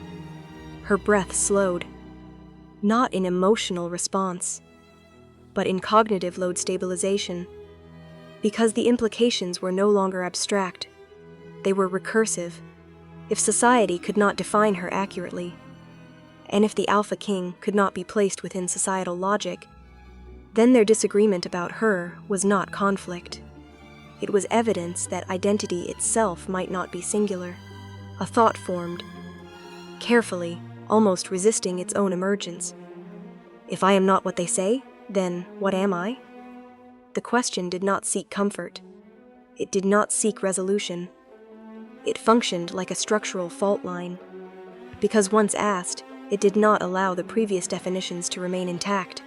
Her breath slowed, not in emotional response, but in cognitive load stabilization, because the implications were no longer abstract. They were recursive. If society could not define her accurately, and if the Alpha King could not be placed within societal logic, then their disagreement about her was not conflict. It was evidence that identity itself might not be singular. A thought formed, carefully, almost resisting its own emergence. If I am not what they say, then what am I? The question did not seek comfort. It did not seek resolution. It functioned like a structural fault line. Because once asked, it did not allow the previous definitions to remain intact.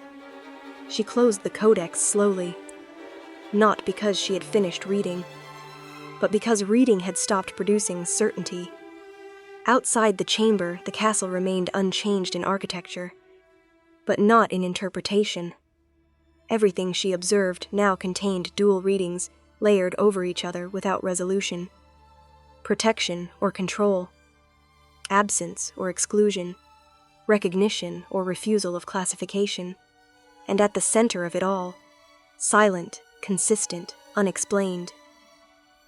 She closed the codex slowly, not because she had finished reading, but because reading had stopped producing certainty. Outside the chamber, the castle remained unchanged in architecture, but not in interpretation. Everything she observed now contained dual readings layered over each other without resolution. Protection or control, absence or exclusion, recognition or refusal of classification, and at the center of it all, silent, consistent, unexplained.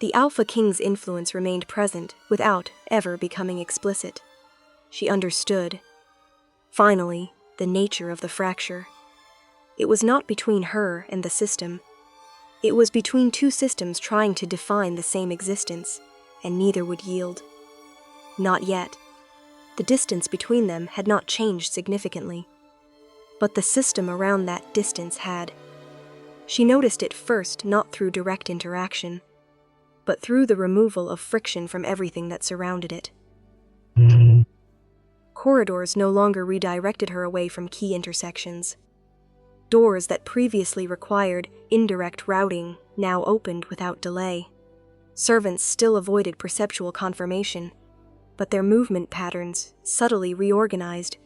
The Alpha King's influence remained present without ever becoming explicit. She understood, finally, the nature of the fracture. It was not between her and the system. It was between two systems trying to define the same existence, and neither would yield. Not yet. The distance between them had not changed significantly, but the system around that distance had. She noticed it first not through direct interaction, but through the removal of friction from everything that surrounded it. Corridors no longer redirected her away from key intersections. Doors that previously required indirect routing now opened without delay. Servants still avoided perceptual confirmation, but their movement patterns subtly reorganized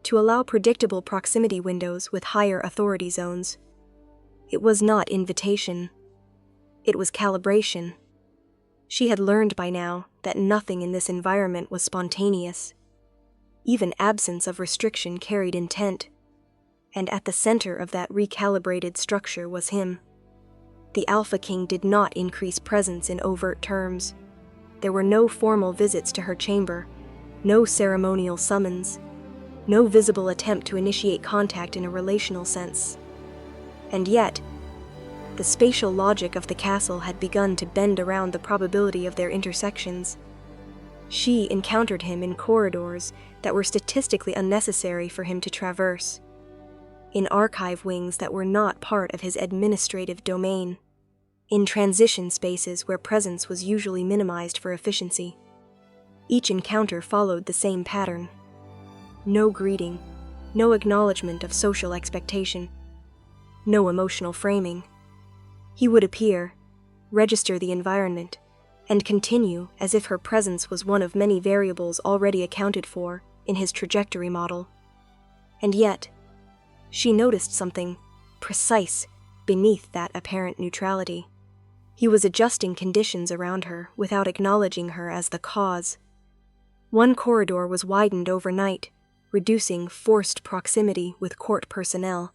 to allow predictable proximity windows with higher authority zones. It was not invitation. It was calibration. She had learned by now that nothing in this environment was spontaneous. Even absence of restriction carried intent, and at the center of that recalibrated structure was him. The Alpha King did not increase presence in overt terms. There were no formal visits to her chamber, no ceremonial summons, no visible attempt to initiate contact in a relational sense. And yet, the spatial logic of the castle had begun to bend around the probability of their intersections. She encountered him in corridors that were statistically unnecessary for him to traverse, in archive wings that were not part of his administrative domain, in transition spaces where presence was usually minimized for efficiency. Each encounter followed the same pattern. No greeting, no acknowledgement of social expectation, no emotional framing. He would appear, register the environment, and continue as if her presence was one of many variables already accounted for in his trajectory model. And yet, she noticed something precise beneath that apparent neutrality. He was adjusting conditions around her without acknowledging her as the cause. One corridor was widened overnight, reducing forced proximity with court personnel.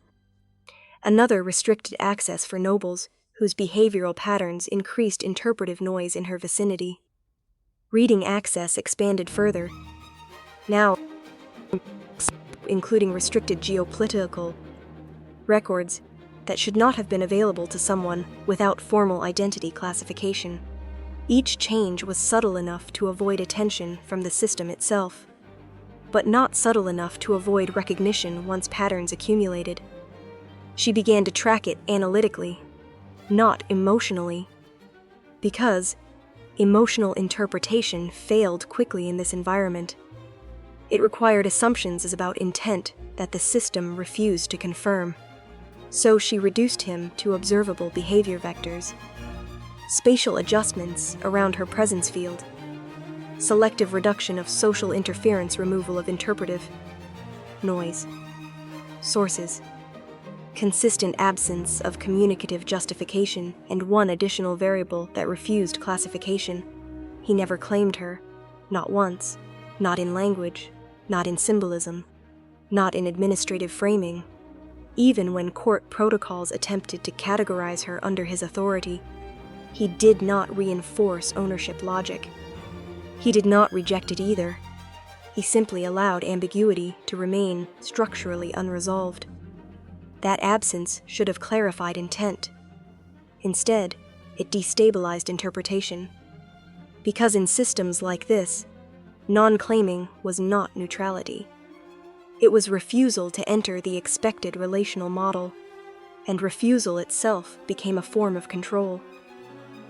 Another restricted access for nobles, whose behavioral patterns increased interpretive noise in her vicinity. Reading access expanded further, now including restricted geopolitical records that should not have been available to someone without formal identity classification. Each change was subtle enough to avoid attention from the system itself, but not subtle enough to avoid recognition once patterns accumulated. She began to track it analytically, not emotionally, because emotional interpretation failed quickly in this environment. It required assumptions about intent that the system refused to confirm. So she reduced him to observable behavior vectors, spatial adjustments around her presence field, selective reduction of social interference, removal of interpretive noise, sources, consistent absence of communicative justification, and one additional variable that refused classification. He never claimed her, not once, not in language, not in symbolism, not in administrative framing. Even when court protocols attempted to categorize her under his authority, he did not reinforce ownership logic. He did not reject it either. He simply allowed ambiguity to remain structurally unresolved. That absence should have clarified intent. Instead, it destabilized interpretation. Because in systems like this, non-claiming was not neutrality. It was refusal to enter the expected relational model, and refusal itself became a form of control.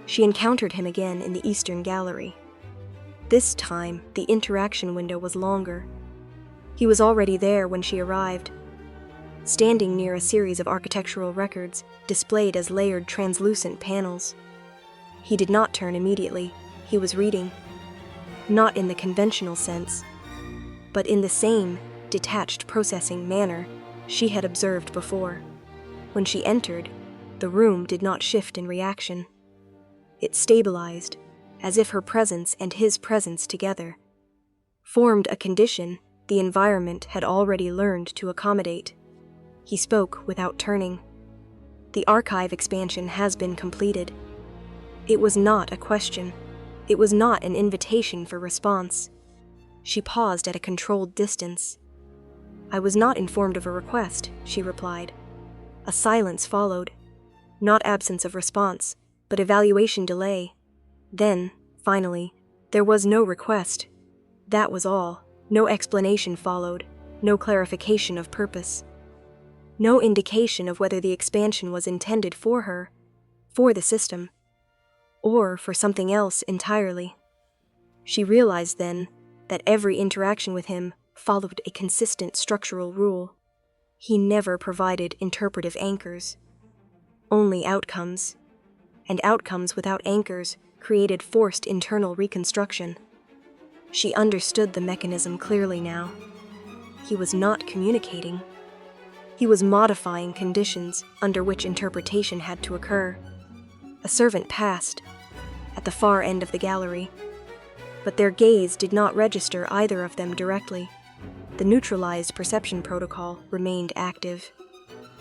She encountered him again in the Eastern Gallery. This time, the interaction window was longer. He was already there when she arrived, standing near a series of architectural records displayed as layered translucent panels. He did not turn immediately. He was reading, not in the conventional sense, but in the same detached processing manner she had observed before. When she entered, the room did not shift in reaction. It stabilized, as if her presence and his presence together formed a condition the environment had already learned to accommodate. He spoke without turning. The archive expansion has been completed. It was not a question. It was not an invitation for response. She paused at a controlled distance. "I was not informed of a request," she replied. A silence followed. Not absence of response, but evaluation delay. Then, finally, there was no request. That was all. No explanation followed. No clarification of purpose. No indication of whether the expansion was intended for her, for the system. or for something else entirely. She realized then that every interaction with him followed a consistent structural rule. He never provided interpretive anchors, only outcomes, and outcomes without anchors created forced internal reconstruction. She understood the mechanism clearly now. He was not communicating. He was modifying conditions under which interpretation had to occur. A servant passed, at the far end of the gallery, but their gaze did not register either of them directly. The neutralized perception protocol remained active.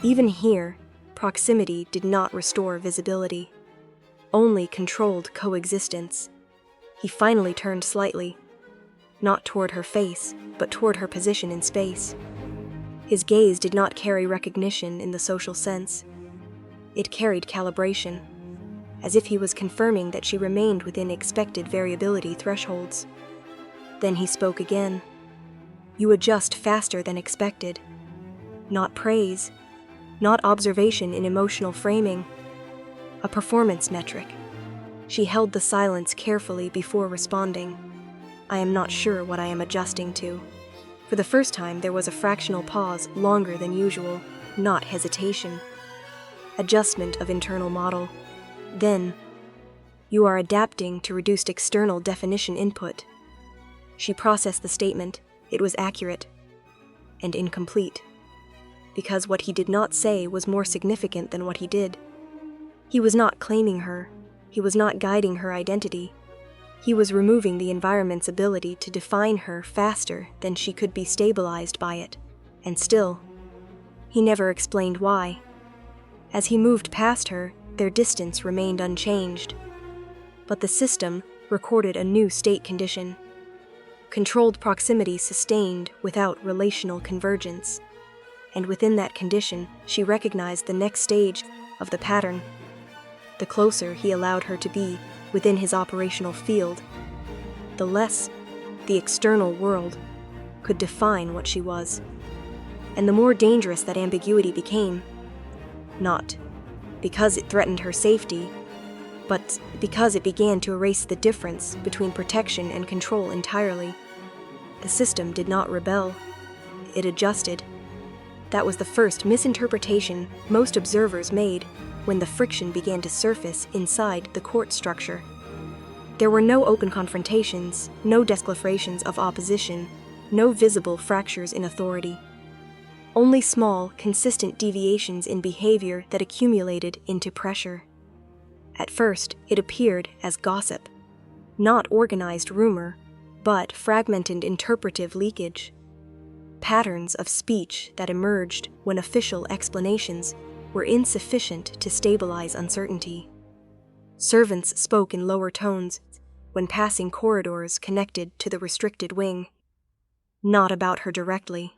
Even here, proximity did not restore visibility, only controlled coexistence. He finally turned slightly, not toward her face, but toward her position in space. His gaze did not carry recognition in the social sense. It carried calibration, as if he was confirming that she remained within expected variability thresholds. Then he spoke again. You adjust faster than expected. Not praise, not observation in emotional framing, a performance metric. She held the silence carefully before responding. I am not sure what I am adjusting to. For the first time, there was a fractional pause longer than usual, not hesitation. Adjustment of internal model. Then, you are adapting to reduced external definition input. She processed the statement. It was accurate and incomplete, because what he did not say was more significant than what he did. He was not claiming her. He was not guiding her identity. He was removing the environment's ability to define her faster than she could be stabilized by it. And still, he never explained why. As he moved past her, their distance remained unchanged. But the system recorded a new state condition. Controlled proximity sustained without relational convergence. And within that condition, she recognized the next stage of the pattern. The closer he allowed her to be within his operational field, the less the external world could define what she was. And the more dangerous that ambiguity became, not because it threatened her safety, but because it began to erase the difference between protection and control entirely. The system did not rebel, it adjusted. That was the first misinterpretation most observers made when the friction began to surface inside the court structure. There were no open confrontations, no declarations of opposition, no visible fractures in authority. Only small, consistent deviations in behavior that accumulated into pressure. At first, it appeared as gossip, not organized rumor, but fragmented interpretive leakage. Patterns of speech that emerged when official explanations were insufficient to stabilize uncertainty. Servants spoke in lower tones when passing corridors connected to the restricted wing. Not about her directly,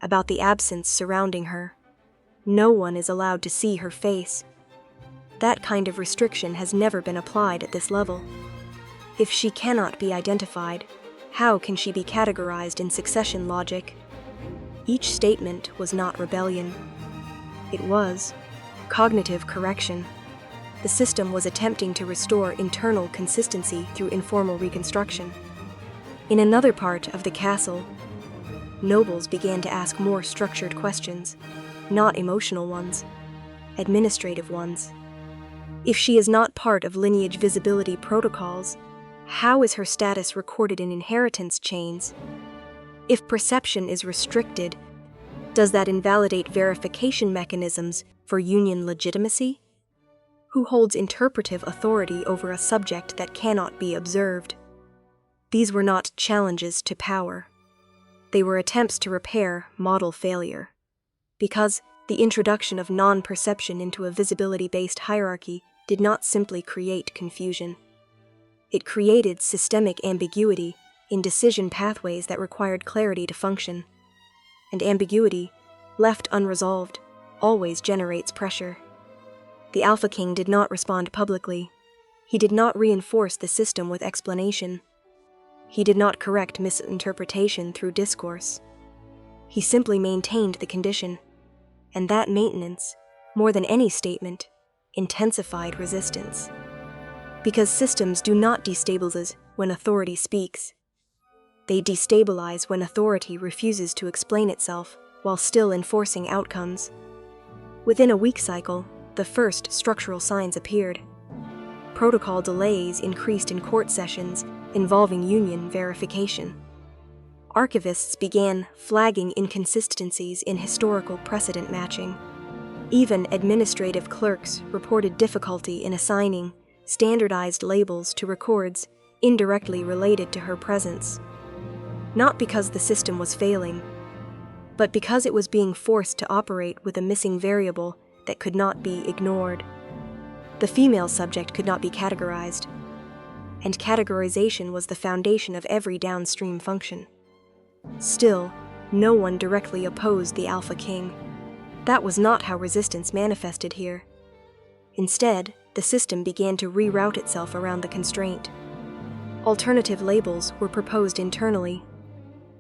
about the absence surrounding her. No one is allowed to see her face. That kind of restriction has never been applied at this level. If she cannot be identified, how can she be categorized in succession logic? Each statement was not rebellion. It was cognitive correction. The system was attempting to restore internal consistency through informal reconstruction. In another part of the castle, nobles began to ask more structured questions, not emotional ones, administrative ones. If she is not part of lineage visibility protocols, how is her status recorded in inheritance chains? If perception is restricted, does that invalidate verification mechanisms for union legitimacy? Who holds interpretive authority over a subject that cannot be observed? These were not challenges to power. They were attempts to repair model failure. Because the introduction of non-perception into a visibility-based hierarchy did not simply create confusion. It created systemic ambiguity in decision pathways that required clarity to function. And ambiguity, left unresolved, always generates pressure. The Alpha King did not respond publicly. He did not reinforce the system with explanation. He did not correct misinterpretation through discourse. He simply maintained the condition, and that maintenance, more than any statement, intensified resistance. Because systems do not destabilize when authority speaks. They destabilize when authority refuses to explain itself while still enforcing outcomes. Within a week cycle, the first structural signs appeared. Protocol delays increased in court sessions involving union verification. Archivists began flagging inconsistencies in historical precedent matching. Even administrative clerks reported difficulty in assigning standardized labels to records indirectly related to her presence. Not because the system was failing, but because it was being forced to operate with a missing variable that could not be ignored. The female subject could not be categorized, and categorization was the foundation of every downstream function. Still, no one directly opposed the Alpha King. That was not how resistance manifested here. Instead, the system began to reroute itself around the constraint. Alternative labels were proposed internally.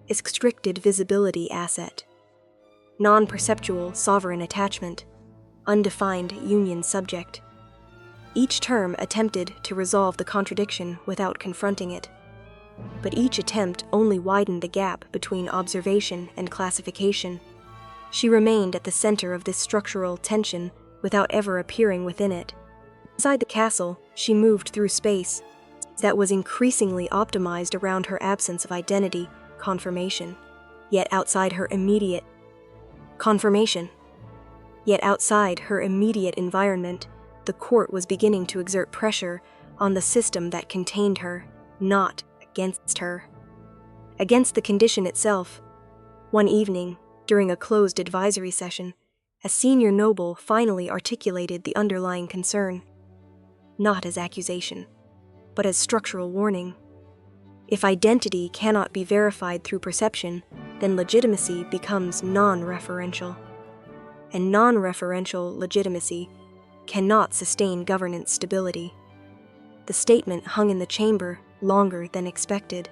Restricted visibility asset, non-perceptual sovereign attachment, undefined union subject. Each term attempted to resolve the contradiction without confronting it, but each attempt only widened the gap between observation and classification. She remained at the center of this structural tension without ever appearing within it. Inside the castle, she moved through space that was increasingly optimized around her absence of identity confirmation, yet outside her immediate environment, the court was beginning to exert pressure on the system that contained her, not against her. Against the condition itself. One evening, during a closed advisory session, a senior noble finally articulated the underlying concern, not as accusation, but as structural warning. If identity cannot be verified through perception, then legitimacy becomes non-referential. And non-referential legitimacy cannot sustain governance stability. The statement hung in the chamber longer than expected,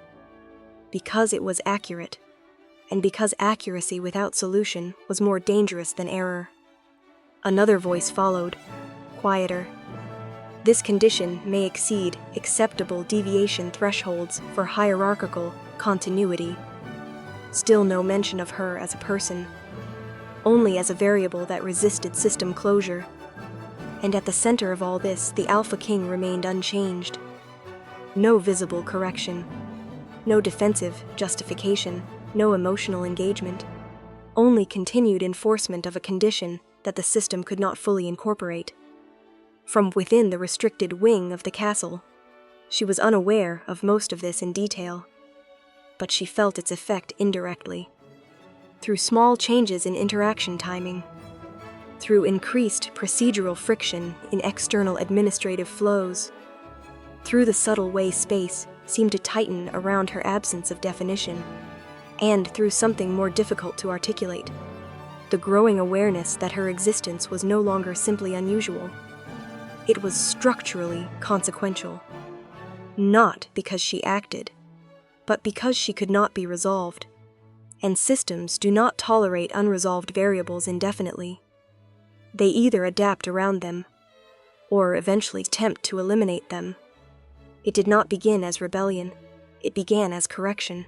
because it was accurate, and because accuracy without solution was more dangerous than error. Another voice followed, quieter. This condition may exceed acceptable deviation thresholds for hierarchical continuity. Still no mention of her as a person, only as a variable that resisted system closure. And at the center of all this, the Alpha King remained unchanged. No visible correction, no defensive justification, no emotional engagement, only continued enforcement of a condition that the system could not fully incorporate. From within the restricted wing of the castle, she was unaware of most of this in detail, but she felt its effect indirectly, through small changes in interaction timing, through increased procedural friction in external administrative flows, through the subtle way space seemed to tighten around her absence of definition, and through something more difficult to articulate, the growing awareness that her existence was no longer simply unusual. It was structurally consequential, not because she acted, but because she could not be resolved, and systems do not tolerate unresolved variables indefinitely. They either adapt around them, or eventually attempt to eliminate them. It did not begin as rebellion, it began as correction.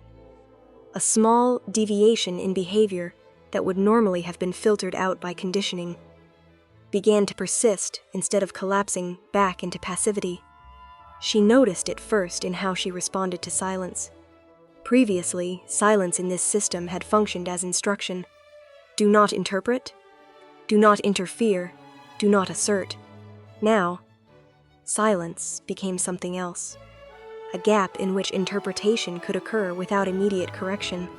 A small deviation in behavior that would normally have been filtered out by conditioning began to persist instead of collapsing back into passivity. She noticed it first in how she responded to silence. Previously, silence in this system had functioned as instruction. Do not interpret, do not interfere, do not assert. Now, silence became something else, a gap in which interpretation could occur without immediate correction.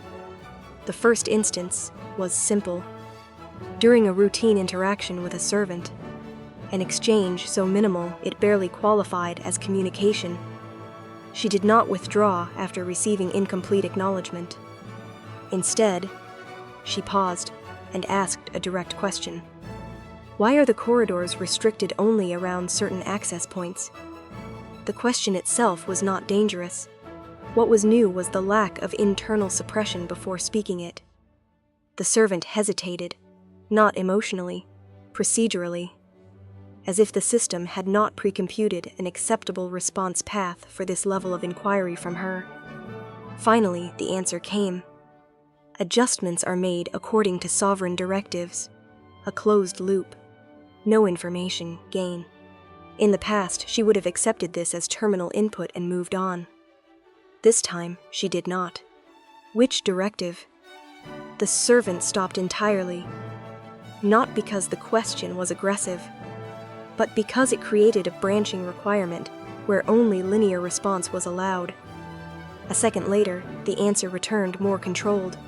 The first instance was simple. During a routine interaction with a servant, an exchange so minimal it barely qualified as communication, she did not withdraw after receiving incomplete acknowledgement. Instead, she paused and asked a direct question. Why are the corridors restricted only around certain access points? The question itself was not dangerous. What was new was the lack of internal suppression before speaking it. The servant hesitated, not emotionally, procedurally. as if the system had not pre-computed an acceptable response path for this level of inquiry from her. Finally, the answer came. Adjustments are made according to sovereign directives, a closed loop, no information gain. In the past, she would have accepted this as terminal input and moved on. This time, she did not. Which directive? The servant stopped entirely, not because the question was aggressive, but because it created a branching requirement where only linear response was allowed. A second later, the answer returned more controlled.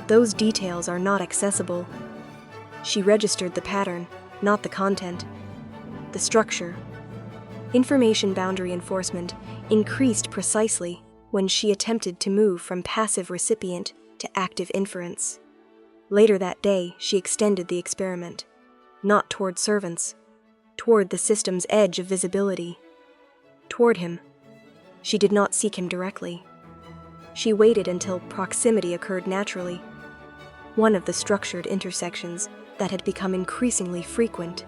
Those details are not accessible. She registered the pattern, not the content. The structure. Information boundary enforcement increased precisely when she attempted to move from passive recipient to active inference. Later that day, she extended the experiment, not toward servants, toward the system's edge of visibility, toward him. She did not seek him directly. She waited until proximity occurred naturally, one of the structured intersections that had become increasingly frequent,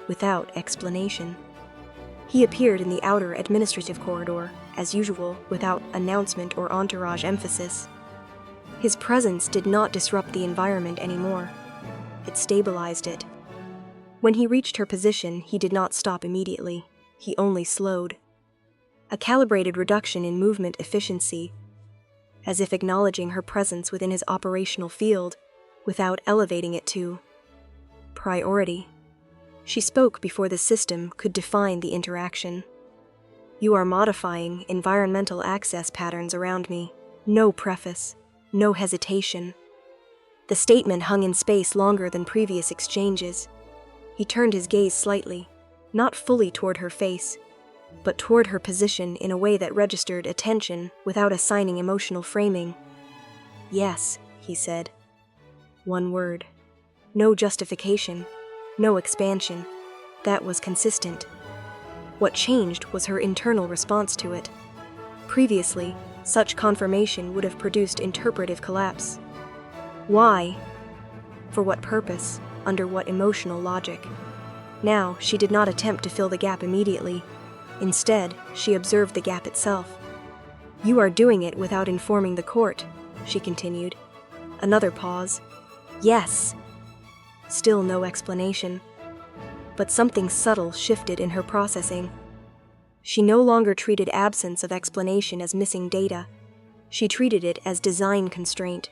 without explanation. He appeared in the outer administrative corridor, as usual, without announcement or entourage emphasis. His presence did not disrupt the environment anymore. It stabilized it. When he reached her position, he did not stop immediately. He only slowed. A calibrated reduction in movement efficiency, as if acknowledging her presence within his operational field, without elevating it to priority. She spoke before the system could define the interaction. You are modifying environmental access patterns around me. No preface, no hesitation. The statement hung in space longer than previous exchanges. He turned his gaze slightly, not fully toward her face, but toward her position in a way that registered attention without assigning emotional framing. Yes, he said. One word. No justification. No expansion. That was consistent. What changed was her internal response to it. Previously, such confirmation would have produced interpretive collapse. Why? For what purpose? Under what emotional logic? Now, she did not attempt to fill the gap immediately. Instead, she observed the gap itself. You are doing it without informing the court, she continued. Another pause. Yes. Still no explanation. But something subtle shifted in her processing. She no longer treated absence of explanation as missing data. She treated it as design constraint.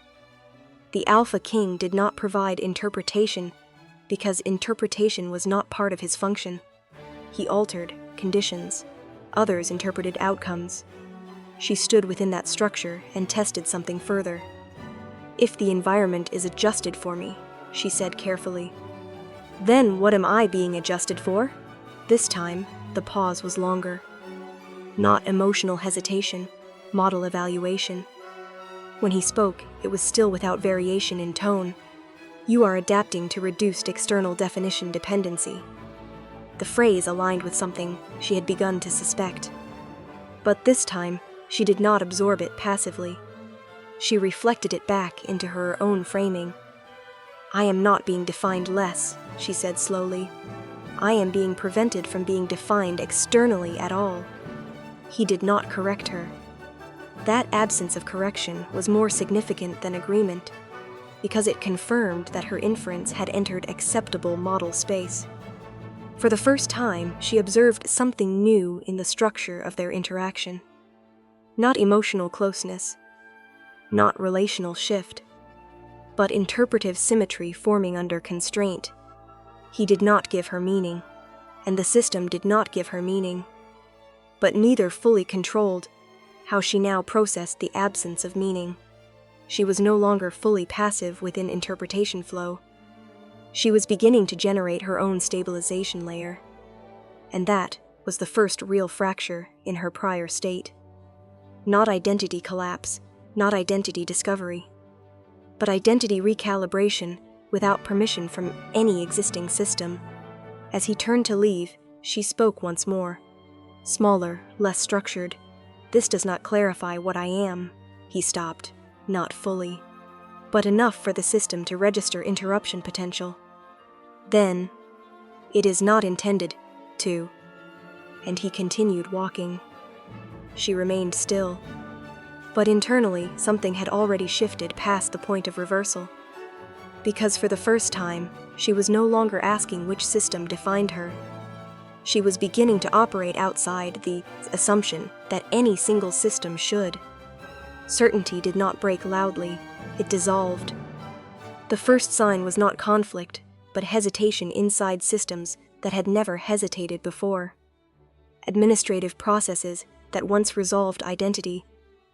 The Alpha King did not provide interpretation because interpretation was not part of his function. He altered conditions. Others interpreted outcomes. She stood within that structure and tested something further. If the environment is adjusted for me, she said carefully, then what am I being adjusted for? This time, the pause was longer. Not emotional hesitation, model evaluation. When he spoke, it was still without variation in tone. You are adapting to reduced external definition dependency. The phrase aligned with something she had begun to suspect. But this time, she did not absorb it passively. She reflected it back into her own framing. I am not being defined less, she said slowly. I am being prevented from being defined externally at all. He did not correct her. That absence of correction was more significant than agreement, because it confirmed that her inference had entered acceptable model space. For the first time, she observed something new in the structure of their interaction. Not emotional closeness, not relational shift, but interpretive symmetry forming under constraint. He did not give her meaning, and the system did not give her meaning, but neither fully controlled how she now processed the absence of meaning. She was no longer fully passive within interpretation flow. She was beginning to generate her own stabilization layer, and that was the first real fracture in her prior state. Not identity collapse, not identity discovery, but identity recalibration without permission from any existing system. As he turned to leave, she spoke once more. Smaller, less structured. This does not clarify what I am. He stopped. Not fully, but enough for the system to register interruption potential. Then, It is not intended to. And he continued walking. She remained still. But internally, something had already shifted past the point of reversal. Because for the first time, she was no longer asking which system defined her. She was beginning to operate outside the assumption that any single system should. Certainty did not break loudly, it dissolved. The first sign was not conflict, but hesitation inside systems that had never hesitated before. Administrative processes that once resolved identity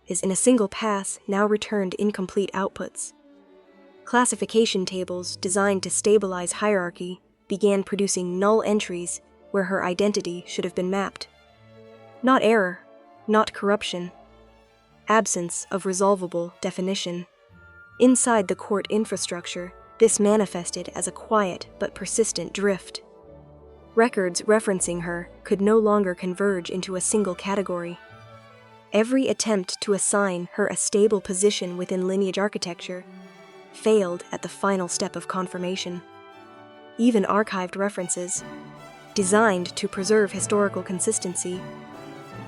is in a single pass now returned incomplete outputs. Classification tables designed to stabilize hierarchy began producing null entries where her identity should have been mapped. Not error, not corruption. Absence of resolvable definition. Inside the court infrastructure, this manifested as a quiet but persistent drift. Records referencing her could no longer converge into a single category. Every attempt to assign her a stable position within lineage architecture failed at the final step of confirmation. Even archived references, designed to preserve historical consistency,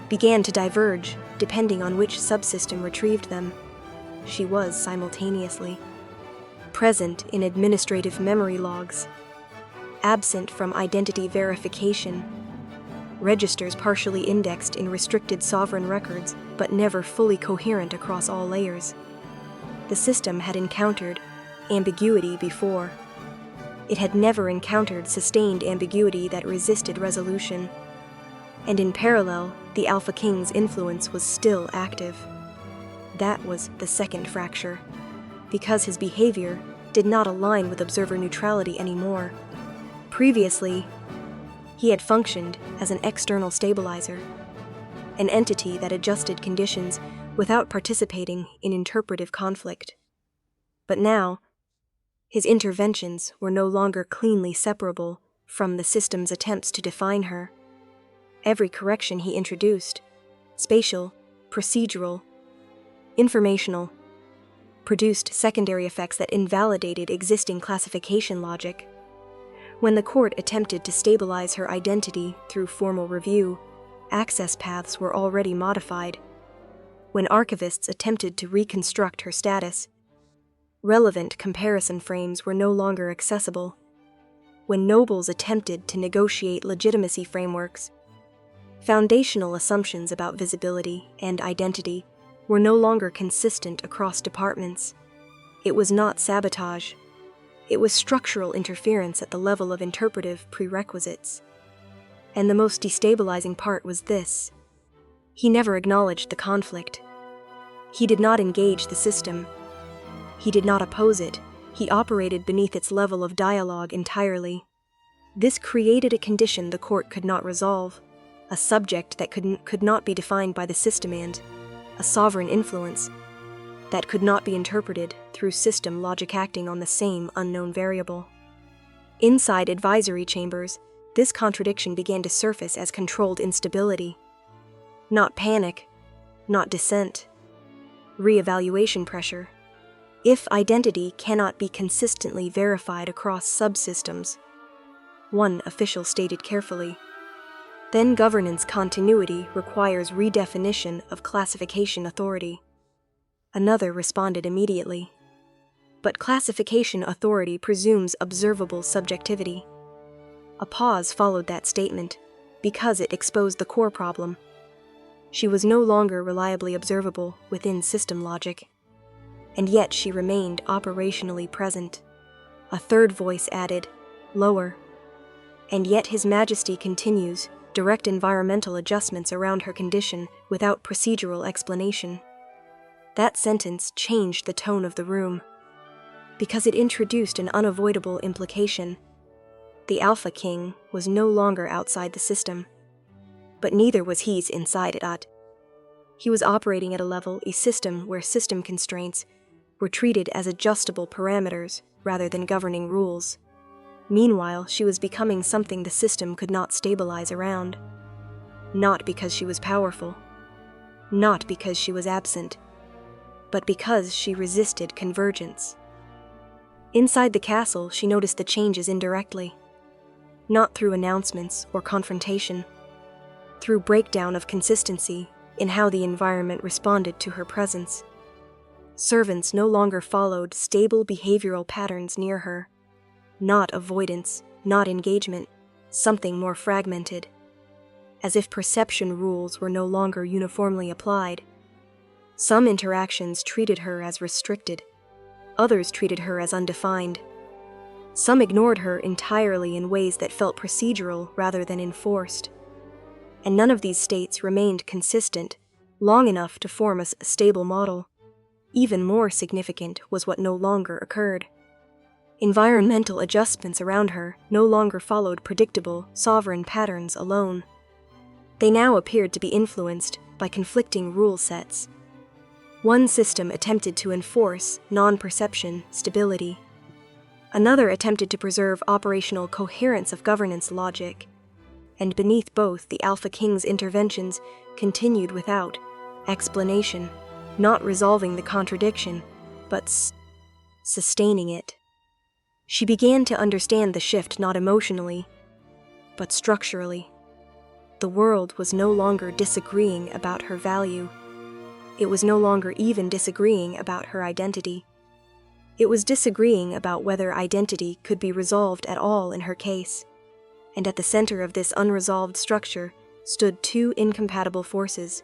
began to diverge depending on which subsystem retrieved them. She was simultaneously present in administrative memory logs, absent from identity verification, registers partially indexed in restricted sovereign records, but never fully coherent across all layers. The system had encountered ambiguity before. It had never encountered sustained ambiguity that resisted resolution. And in parallel, the Alpha King's influence was still active. That was the second fracture, because his behavior did not align with observer neutrality anymore. Previously, he had functioned as an external stabilizer, an entity that adjusted conditions without participating in interpretive conflict. But now, his interventions were no longer cleanly separable from the system's attempts to define her. Every correction he introduced, spatial, procedural, informational, produced secondary effects that invalidated existing classification logic. When the court attempted to stabilize her identity through formal review, access paths were already modified. When archivists attempted to reconstruct her status, relevant comparison frames were no longer accessible. When nobles attempted to negotiate legitimacy frameworks, foundational assumptions about visibility and identity were no longer consistent across departments. It was not sabotage. It was structural interference at the level of interpretive prerequisites. And the most destabilizing part was this: he never acknowledged the conflict. He did not engage the system. He did not oppose it. He operated beneath its level of dialogue entirely. This created a condition the court could not resolve, a subject that could not be defined by the system, and a sovereign influence that could not be interpreted through system logic acting on the same unknown variable. Inside advisory chambers, this contradiction began to surface as controlled instability. Not panic, not dissent. Reevaluation pressure. If identity cannot be consistently verified across subsystems, one official stated carefully, then governance continuity requires redefinition of classification authority. Another responded immediately. But classification authority presumes observable subjectivity. A pause followed that statement, because it exposed the core problem. She was no longer reliably observable within system logic, and yet she remained operationally present. A third voice added, lower. And yet His Majesty continues, direct environmental adjustments around her condition without procedural explanation. That sentence changed the tone of the room, because it introduced an unavoidable implication. The Alpha King was no longer outside the system, but neither was he inside it. He was operating at a system where system constraints were treated as adjustable parameters rather than governing rules. Meanwhile, she was becoming something the system could not stabilize around. Not because she was powerful, not because she was absent, but because she resisted convergence. Inside the castle, she noticed the changes indirectly. not through announcements or confrontation, through breakdown of consistency in how the environment responded to her presence. Servants no longer followed stable behavioral patterns near her. Not avoidance, not engagement, something more fragmented. As if perception rules were no longer uniformly applied. Some interactions treated her as restricted. Others treated her as undefined. Some ignored her entirely in ways that felt procedural rather than enforced. And none of these states remained consistent long enough to form a stable model. Even more significant was what no longer occurred. Environmental adjustments around her no longer followed predictable, sovereign patterns alone. They now appeared to be influenced by conflicting rule sets. One system attempted to enforce non-perception stability. Another attempted to preserve operational coherence of governance logic. And beneath both, the Alpha King's interventions continued without explanation, not resolving the contradiction, but sustaining it. She began to understand the shift not emotionally, but structurally. The world was no longer disagreeing about her value. It was no longer even disagreeing about her identity. It was disagreeing about whether identity could be resolved at all in her case. And at the center of this unresolved structure stood two incompatible forces.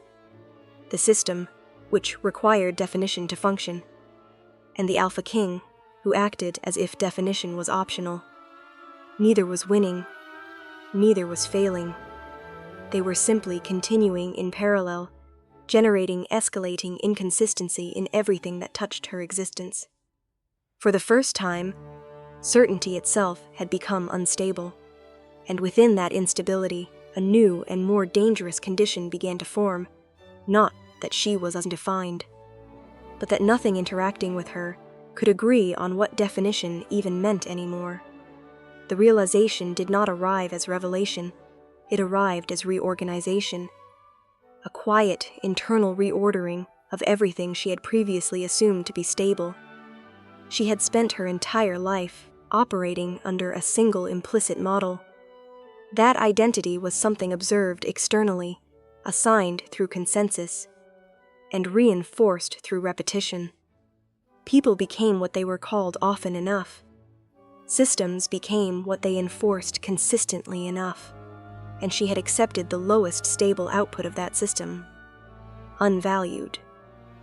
The system, which required definition to function, and the Alpha King, who acted as if definition was optional. Neither was winning. Neither was failing. They were simply continuing in parallel, generating escalating inconsistency in everything that touched her existence. For the first time, certainty itself had become unstable. And within that instability, a new and more dangerous condition began to form. Not that she was undefined, but that nothing interacting with her could agree on what definition even meant anymore. The realization did not arrive as revelation, it arrived as reorganization. A quiet, internal reordering of everything she had previously assumed to be stable. She had spent her entire life operating under a single implicit model. That identity was something observed externally, assigned through consensus, and reinforced through repetition. People became what they were called often enough. Systems became what they enforced consistently enough, and she had accepted the lowest stable output of that system. Unvalued,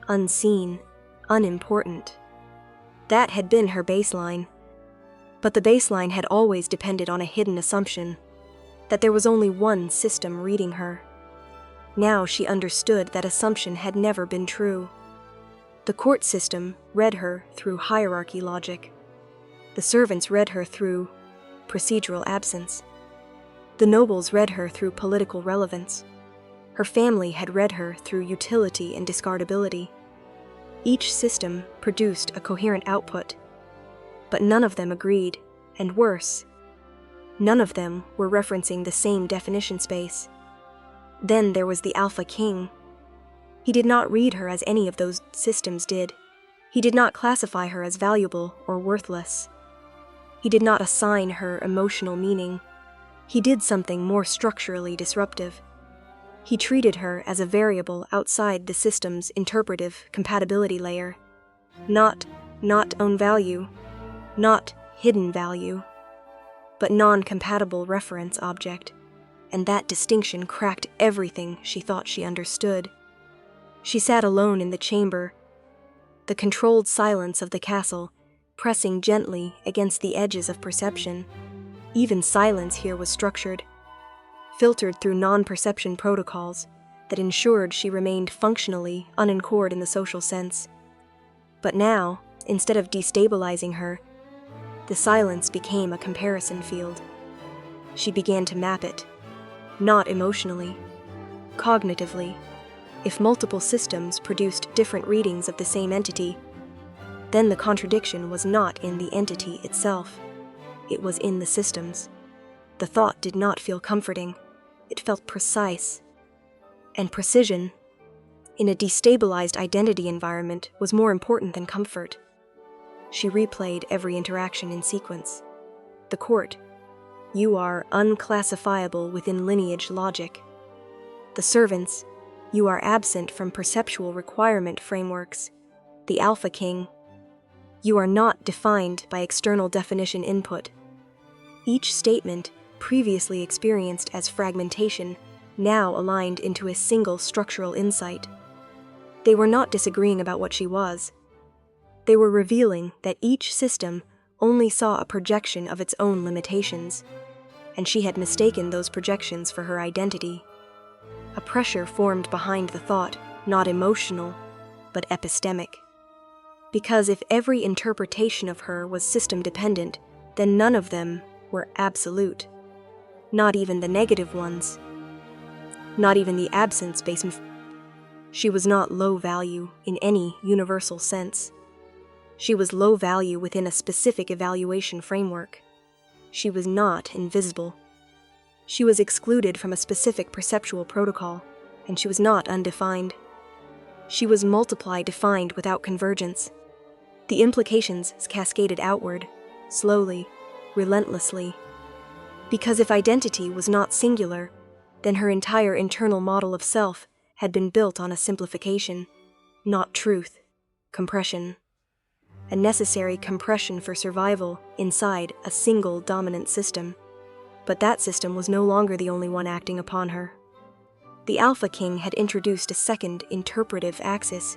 unseen, unimportant. That had been her baseline. But the baseline had always depended on a hidden assumption, that there was only one system reading her. Now she understood that assumption had never been true. The court system read her through hierarchy logic. The servants read her through procedural absence. The nobles read her through political relevance. Her family had read her through utility and discardability. Each system produced a coherent output, but none of them agreed, and worse, none of them were referencing the same definition space. Then there was the Alpha King. He did not read her as any of those systems did. He did not classify her as valuable or worthless. He did not assign her emotional meaning. He did something more structurally disruptive. He treated her as a variable outside the system's interpretive compatibility layer. Not own value, not hidden value, but non-compatible reference object, and that distinction cracked everything she thought she understood. She sat alone in the chamber, the controlled silence of the castle pressing gently against the edges of perception. Even silence here was structured, filtered through non-perception protocols that ensured she remained functionally unanchored in the social sense. But now, instead of destabilizing her, the silence became a comparison field. She began to map it, not emotionally, cognitively. If multiple systems produced different readings of the same entity, then the contradiction was not in the entity itself. It was in the systems. The thought did not feel comforting. It felt precise. And precision, in a destabilized identity environment, was more important than comfort. She replayed every interaction in sequence. The court, you are unclassifiable within lineage logic. The servants, you are absent from perceptual requirement frameworks. The Alpha King, you are not defined by external definition input. Each statement, previously experienced as fragmentation, now aligned into a single structural insight. They were not disagreeing about what she was. They were revealing that each system only saw a projection of its own limitations, and she had mistaken those projections for her identity. A pressure formed behind the thought, not emotional, but epistemic. Because if every interpretation of her was system-dependent, then none of them were absolute. Not even the negative ones. Not even the absence-based. She was not low value in any universal sense. She was low value within a specific evaluation framework. She was not invisible. She was excluded from a specific perceptual protocol, and she was not undefined. She was multiply-defined without convergence. The implications cascaded outward, slowly, relentlessly. Because if identity was not singular, then her entire internal model of self had been built on a simplification, not truth, compression. A necessary compression for survival inside a single dominant system. But that system was no longer the only one acting upon her. The Alpha King had introduced a second interpretive axis,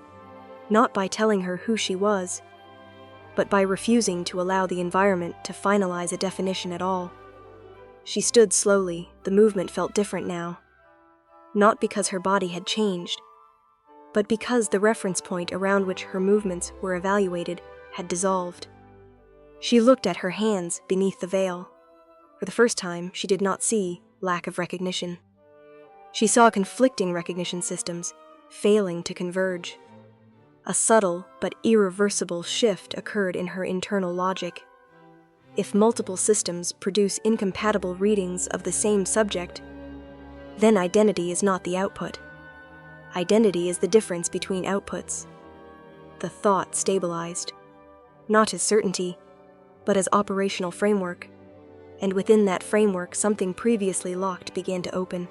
not by telling her who she was, but by refusing to allow the environment to finalize a definition at all. She stood slowly, the movement felt different now. Not because her body had changed, but because the reference point around which her movements were evaluated had dissolved. She looked at her hands beneath the veil. For the first time, she did not see lack of recognition. She saw conflicting recognition systems, failing to converge. A subtle but irreversible shift occurred in her internal logic. If multiple systems produce incompatible readings of the same subject, then identity is not the output. Identity is the difference between outputs. The thought stabilized, not as certainty, but as operational framework, and within that framework something previously locked began to open.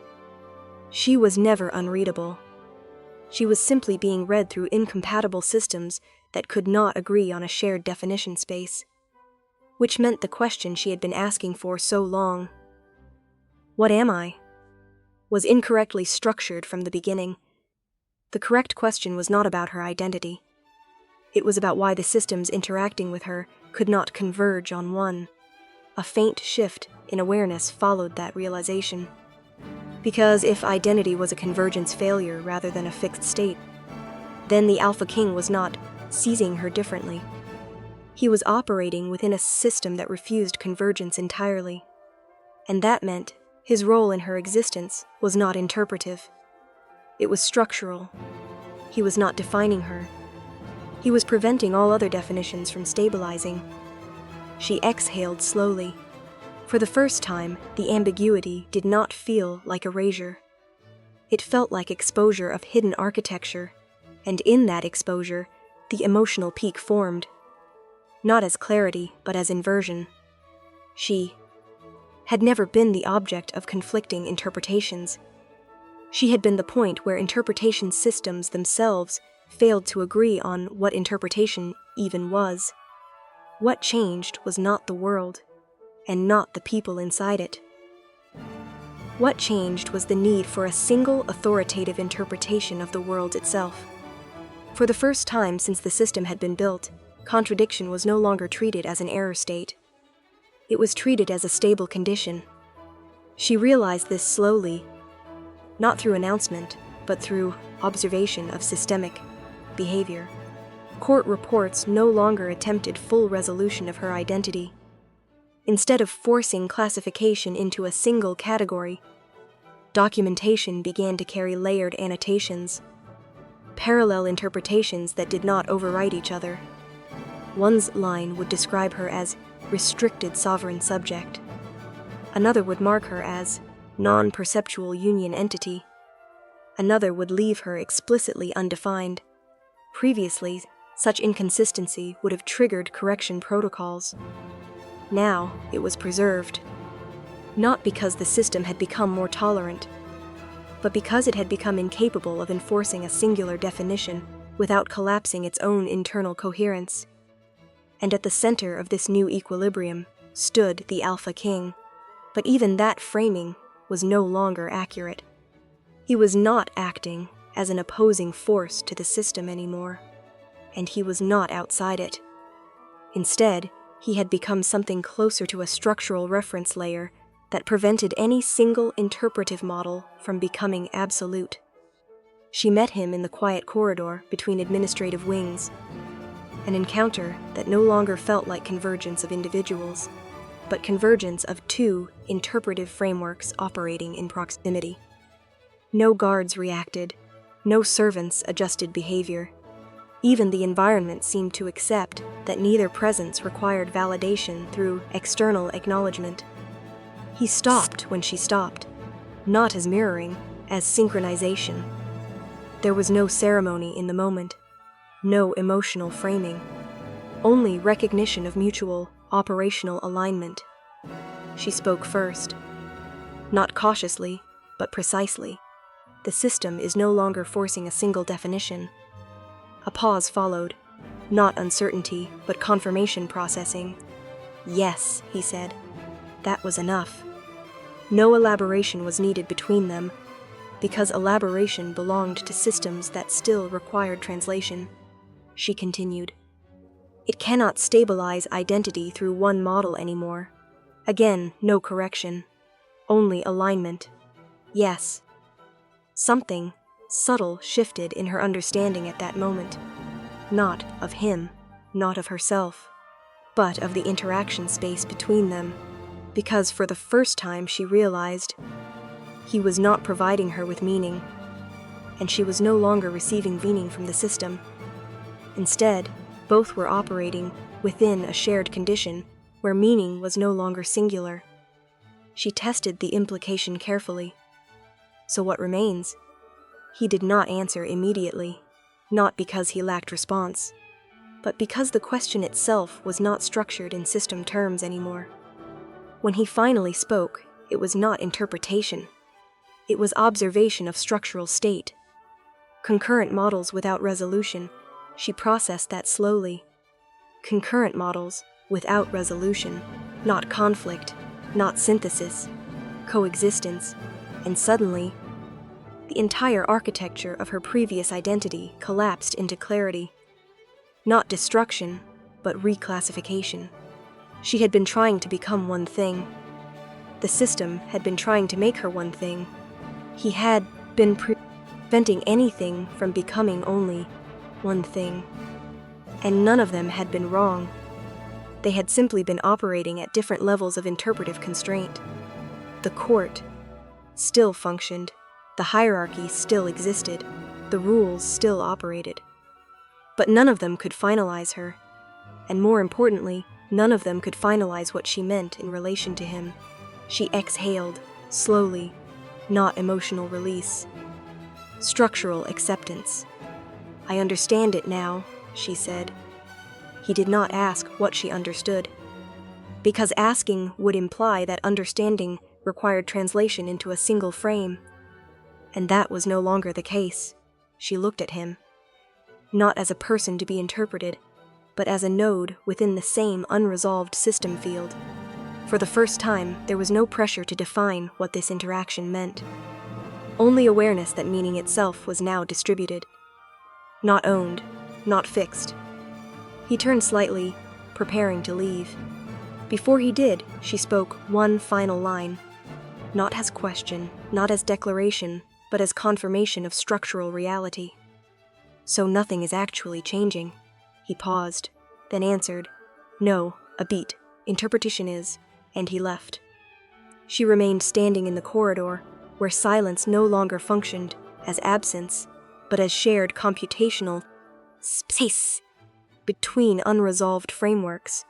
She was never unreadable. She was simply being read through incompatible systems that could not agree on a shared definition space, which meant the question she had been asking for so long, "What am I?" was incorrectly structured from the beginning. The correct question was not about her identity. It was about why the systems interacting with her could not converge on one. A faint shift in awareness followed that realization. Because if identity was a convergence failure rather than a fixed state, then the Alpha King was not seizing her differently. He was operating within a system that refused convergence entirely. And that meant his role in her existence was not interpretive. It was structural. He was not defining her. He was preventing all other definitions from stabilizing. She exhaled slowly. For the first time, the ambiguity did not feel like erasure. It felt like exposure of hidden architecture, and in that exposure, the emotional peak formed. Not as clarity, but as inversion. She had never been the object of conflicting interpretations. She had been the point where interpretation systems themselves failed to agree on what interpretation even was. What changed was not the world, and not the people inside it. What changed was the need for a single authoritative interpretation of the world itself. For the first time since the system had been built, contradiction was no longer treated as an error state. It was treated as a stable condition. She realized this slowly, not through announcement, but through observation of systemic behavior. Court reports no longer attempted full resolution of her identity. Instead of forcing classification into a single category, documentation began to carry layered annotations, parallel interpretations that did not overwrite each other. One's line would describe her as restricted sovereign subject. Another would mark her as non-perceptual union entity. Another would leave her explicitly undefined. Previously, such inconsistency would have triggered correction protocols. Now, it was preserved. not because the system had become more tolerant, but because it had become incapable of enforcing a singular definition without collapsing its own internal coherence. And at the center of this new equilibrium stood the Alpha King, but even that framing was no longer accurate. He was not acting as an opposing force to the system anymore, and he was not outside it. Instead, he had become something closer to a structural reference layer that prevented any single interpretive model from becoming absolute. She met him in the quiet corridor between administrative wings, an encounter that no longer felt like convergence of individuals, but convergence of two interpretive frameworks operating in proximity. No guards reacted, no servants adjusted behavior. Even the environment seemed to accept that neither presence required validation through external acknowledgement. He stopped when she stopped, not as mirroring, as synchronization. There was no ceremony in the moment, no emotional framing, only recognition of mutual, operational alignment. She spoke first, not cautiously, but precisely. The system is no longer forcing a single definition. A pause followed, not uncertainty, but confirmation processing. Yes, he said. That was enough. No elaboration was needed between them, because elaboration belonged to systems that still required translation. She continued. It cannot stabilize identity through one model anymore. Again, no correction. Only alignment. Yes. Something subtle shifted in her understanding at that moment. Not of him, not of herself, but of the interaction space between them. Because for the first time she realized he was not providing her with meaning, and she was no longer receiving meaning from the system. Instead, both were operating within a shared condition where meaning was no longer singular. She tested the implication carefully. So what remains? He did not answer immediately, not because he lacked response, but because the question itself was not structured in system terms anymore. When he finally spoke, it was not interpretation. It was observation of structural state. Concurrent models without resolution. She processed that slowly. Concurrent models without resolution, not conflict, not synthesis, coexistence, and suddenly, the entire architecture of her previous identity collapsed into clarity. Not destruction, but reclassification. She had been trying to become one thing. The system had been trying to make her one thing. He had been preventing anything from becoming only one thing. And none of them had been wrong. They had simply been operating at different levels of interpretive constraint. The court still functioned. The hierarchy still existed. The rules still operated. But none of them could finalize her. And more importantly, none of them could finalize what she meant in relation to him. She exhaled, slowly, not emotional release. Structural acceptance. I understand it now, she said. He did not ask what she understood, because asking would imply that understanding required translation into a single frame. And that was no longer the case. She looked at him, not as a person to be interpreted, but as a node within the same unresolved system field. For the first time, there was no pressure to define what this interaction meant. Only awareness that meaning itself was now distributed. Not owned, not fixed. He turned slightly, preparing to leave. Before he did, she spoke one final line. Not as question, not as declaration, but as confirmation of structural reality. So nothing is actually changing. He paused, then answered, No, a beat. Interpretation is, and he left. She remained standing in the corridor, where silence no longer functioned as absence, but as shared computational space between unresolved frameworks.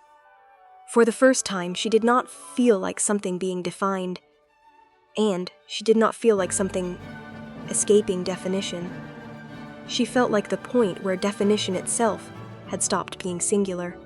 For the first time, she did not feel like something being defined, and she did not feel like something escaping definition. She felt like the point where definition itself had stopped being singular.